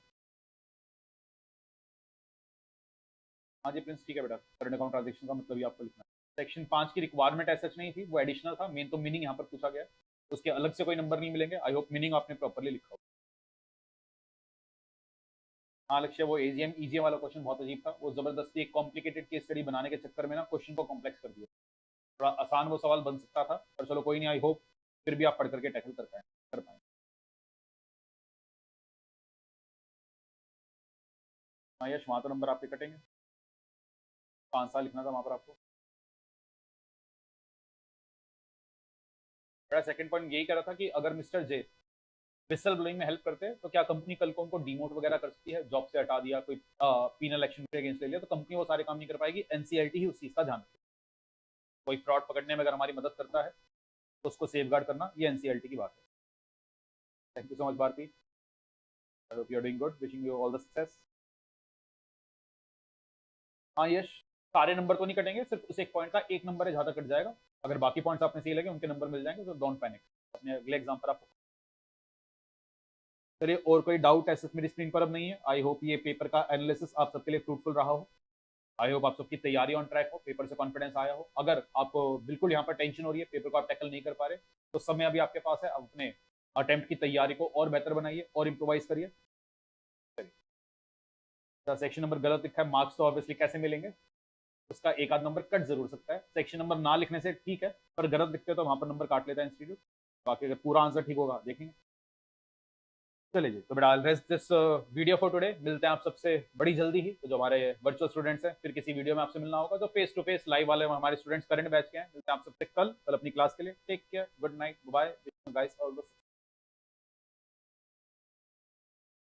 हाँ जी प्रिंस, ठीक है बेटा, करंट अकाउंट ट्रांजेक्शन का मतलब ही आपको लिखना है। सेक्शन 5 की रिक्वायरमेंट ऐसा नहीं थी, वो एडिशनल था। मेन तो मीनिंग यहाँ पर पूछा गया, उसके अलग से कोई नंबर नहीं मिलेंगे। आई होप मीनिंग आपने प्रॉपरली लिखा हो। हाँ लक्ष्य, वो एजीएम ईजीएम वाला क्वेश्चन बहुत अजीब था, वो जबरदस्ती एक कॉम्प्लिकेटेड केस स्टडी बनाने के चक्कर में ना क्वेश्चन को कॉम्प्लेक्स कर दिया। थोड़ा आसान वो सवाल बन सकता था, पर चलो कोई नहीं, आई होप फिर भी आप पढ़ करके टैकल कर पाए। हाँ यश, वहाँ तो नंबर आपके कटेंगे, 5 साल लिखना था वहाँ पर आपको। मेरा सेकंड पॉइंट यही कह रहा था कि अगर मिस्टर जे विसल ब्लोइंग में हेल्प करते हैं तो क्या कंपनी कल को उनको डीमोट वगैरह कर सकती है, जॉब से हटा दिया, कोई पीनल एक्शन के अगेंस्ट ले लिया, तो कंपनी वो सारे काम नहीं कर पाएगी। एनसीएलटी ही उस चीज का ध्यान रखेगी। कोई फ्रॉड पकड़ने में अगर हमारी मदद करता है तो उसको सेफ गार्ड करना, ये एनसीएलटी की बात है। Thank you so much Bharti, I hope you are doing good, wishing you all the success. हाँ यश, सारे नंबर तो नहीं कटेंगे, सिर्फ उस एक पॉइंट का एक नंबर है जहाँ तक कट जाएगा। अगर बाकी पॉइंट्स आपने सही लगे उनके नंबर मिल जाएंगे, तो डोंट पैनिक। अपने अगले एग्जाम पर आप चलिए। और कोई डाउट ऐसे मेरी स्क्रीन पर अब नहीं है। आई होप ये पेपर का एनालिसिस आप सबके लिए फ्रूटफुल रहा हो। आई होप आप सबकी तैयारी ऑन ट्रैक हो, पेपर से कॉन्फिडेंस आया हो। अगर आपको बिल्कुल यहाँ पर टेंशन हो रही है, पेपर को आप टैकल नहीं कर पा रहे, तो समय अभी आपके पास है, आप अपने अटेम्प्ट की तैयारी को और बेहतर बनाइए और इम्प्रोवाइज करिए। सेक्शन नंबर गलत लिखा है, मार्क्स तो ऑब्वियसली कैसे मिलेंगे, उसका एक आध नंबर कट जरूर सकता है। सेक्शन नंबर ना लिखने से ठीक है, पर गलत लिखते हैं तो वहां पर नंबर काट लेता है इंस्टीट्यूट। बाकी अगर पूरा आंसर ठीक होगा देखेंगे। चलिए जी, तो बेटा आई rest this video for today. मिलते हैं आप सबसे बड़ी जल्दी ही। तो जो हमारे वर्चुअल स्टूडेंट्स हैं, फिर किसी वीडियो में आपसे मिलना होगा। जो फेस टू फेस लाइव वाले हमारे स्टूडेंट्स करंट बैच के हैं, मिलते हैं आप सबसे कल अपनी क्लास के लिए। Take care, good night, bye guys, all the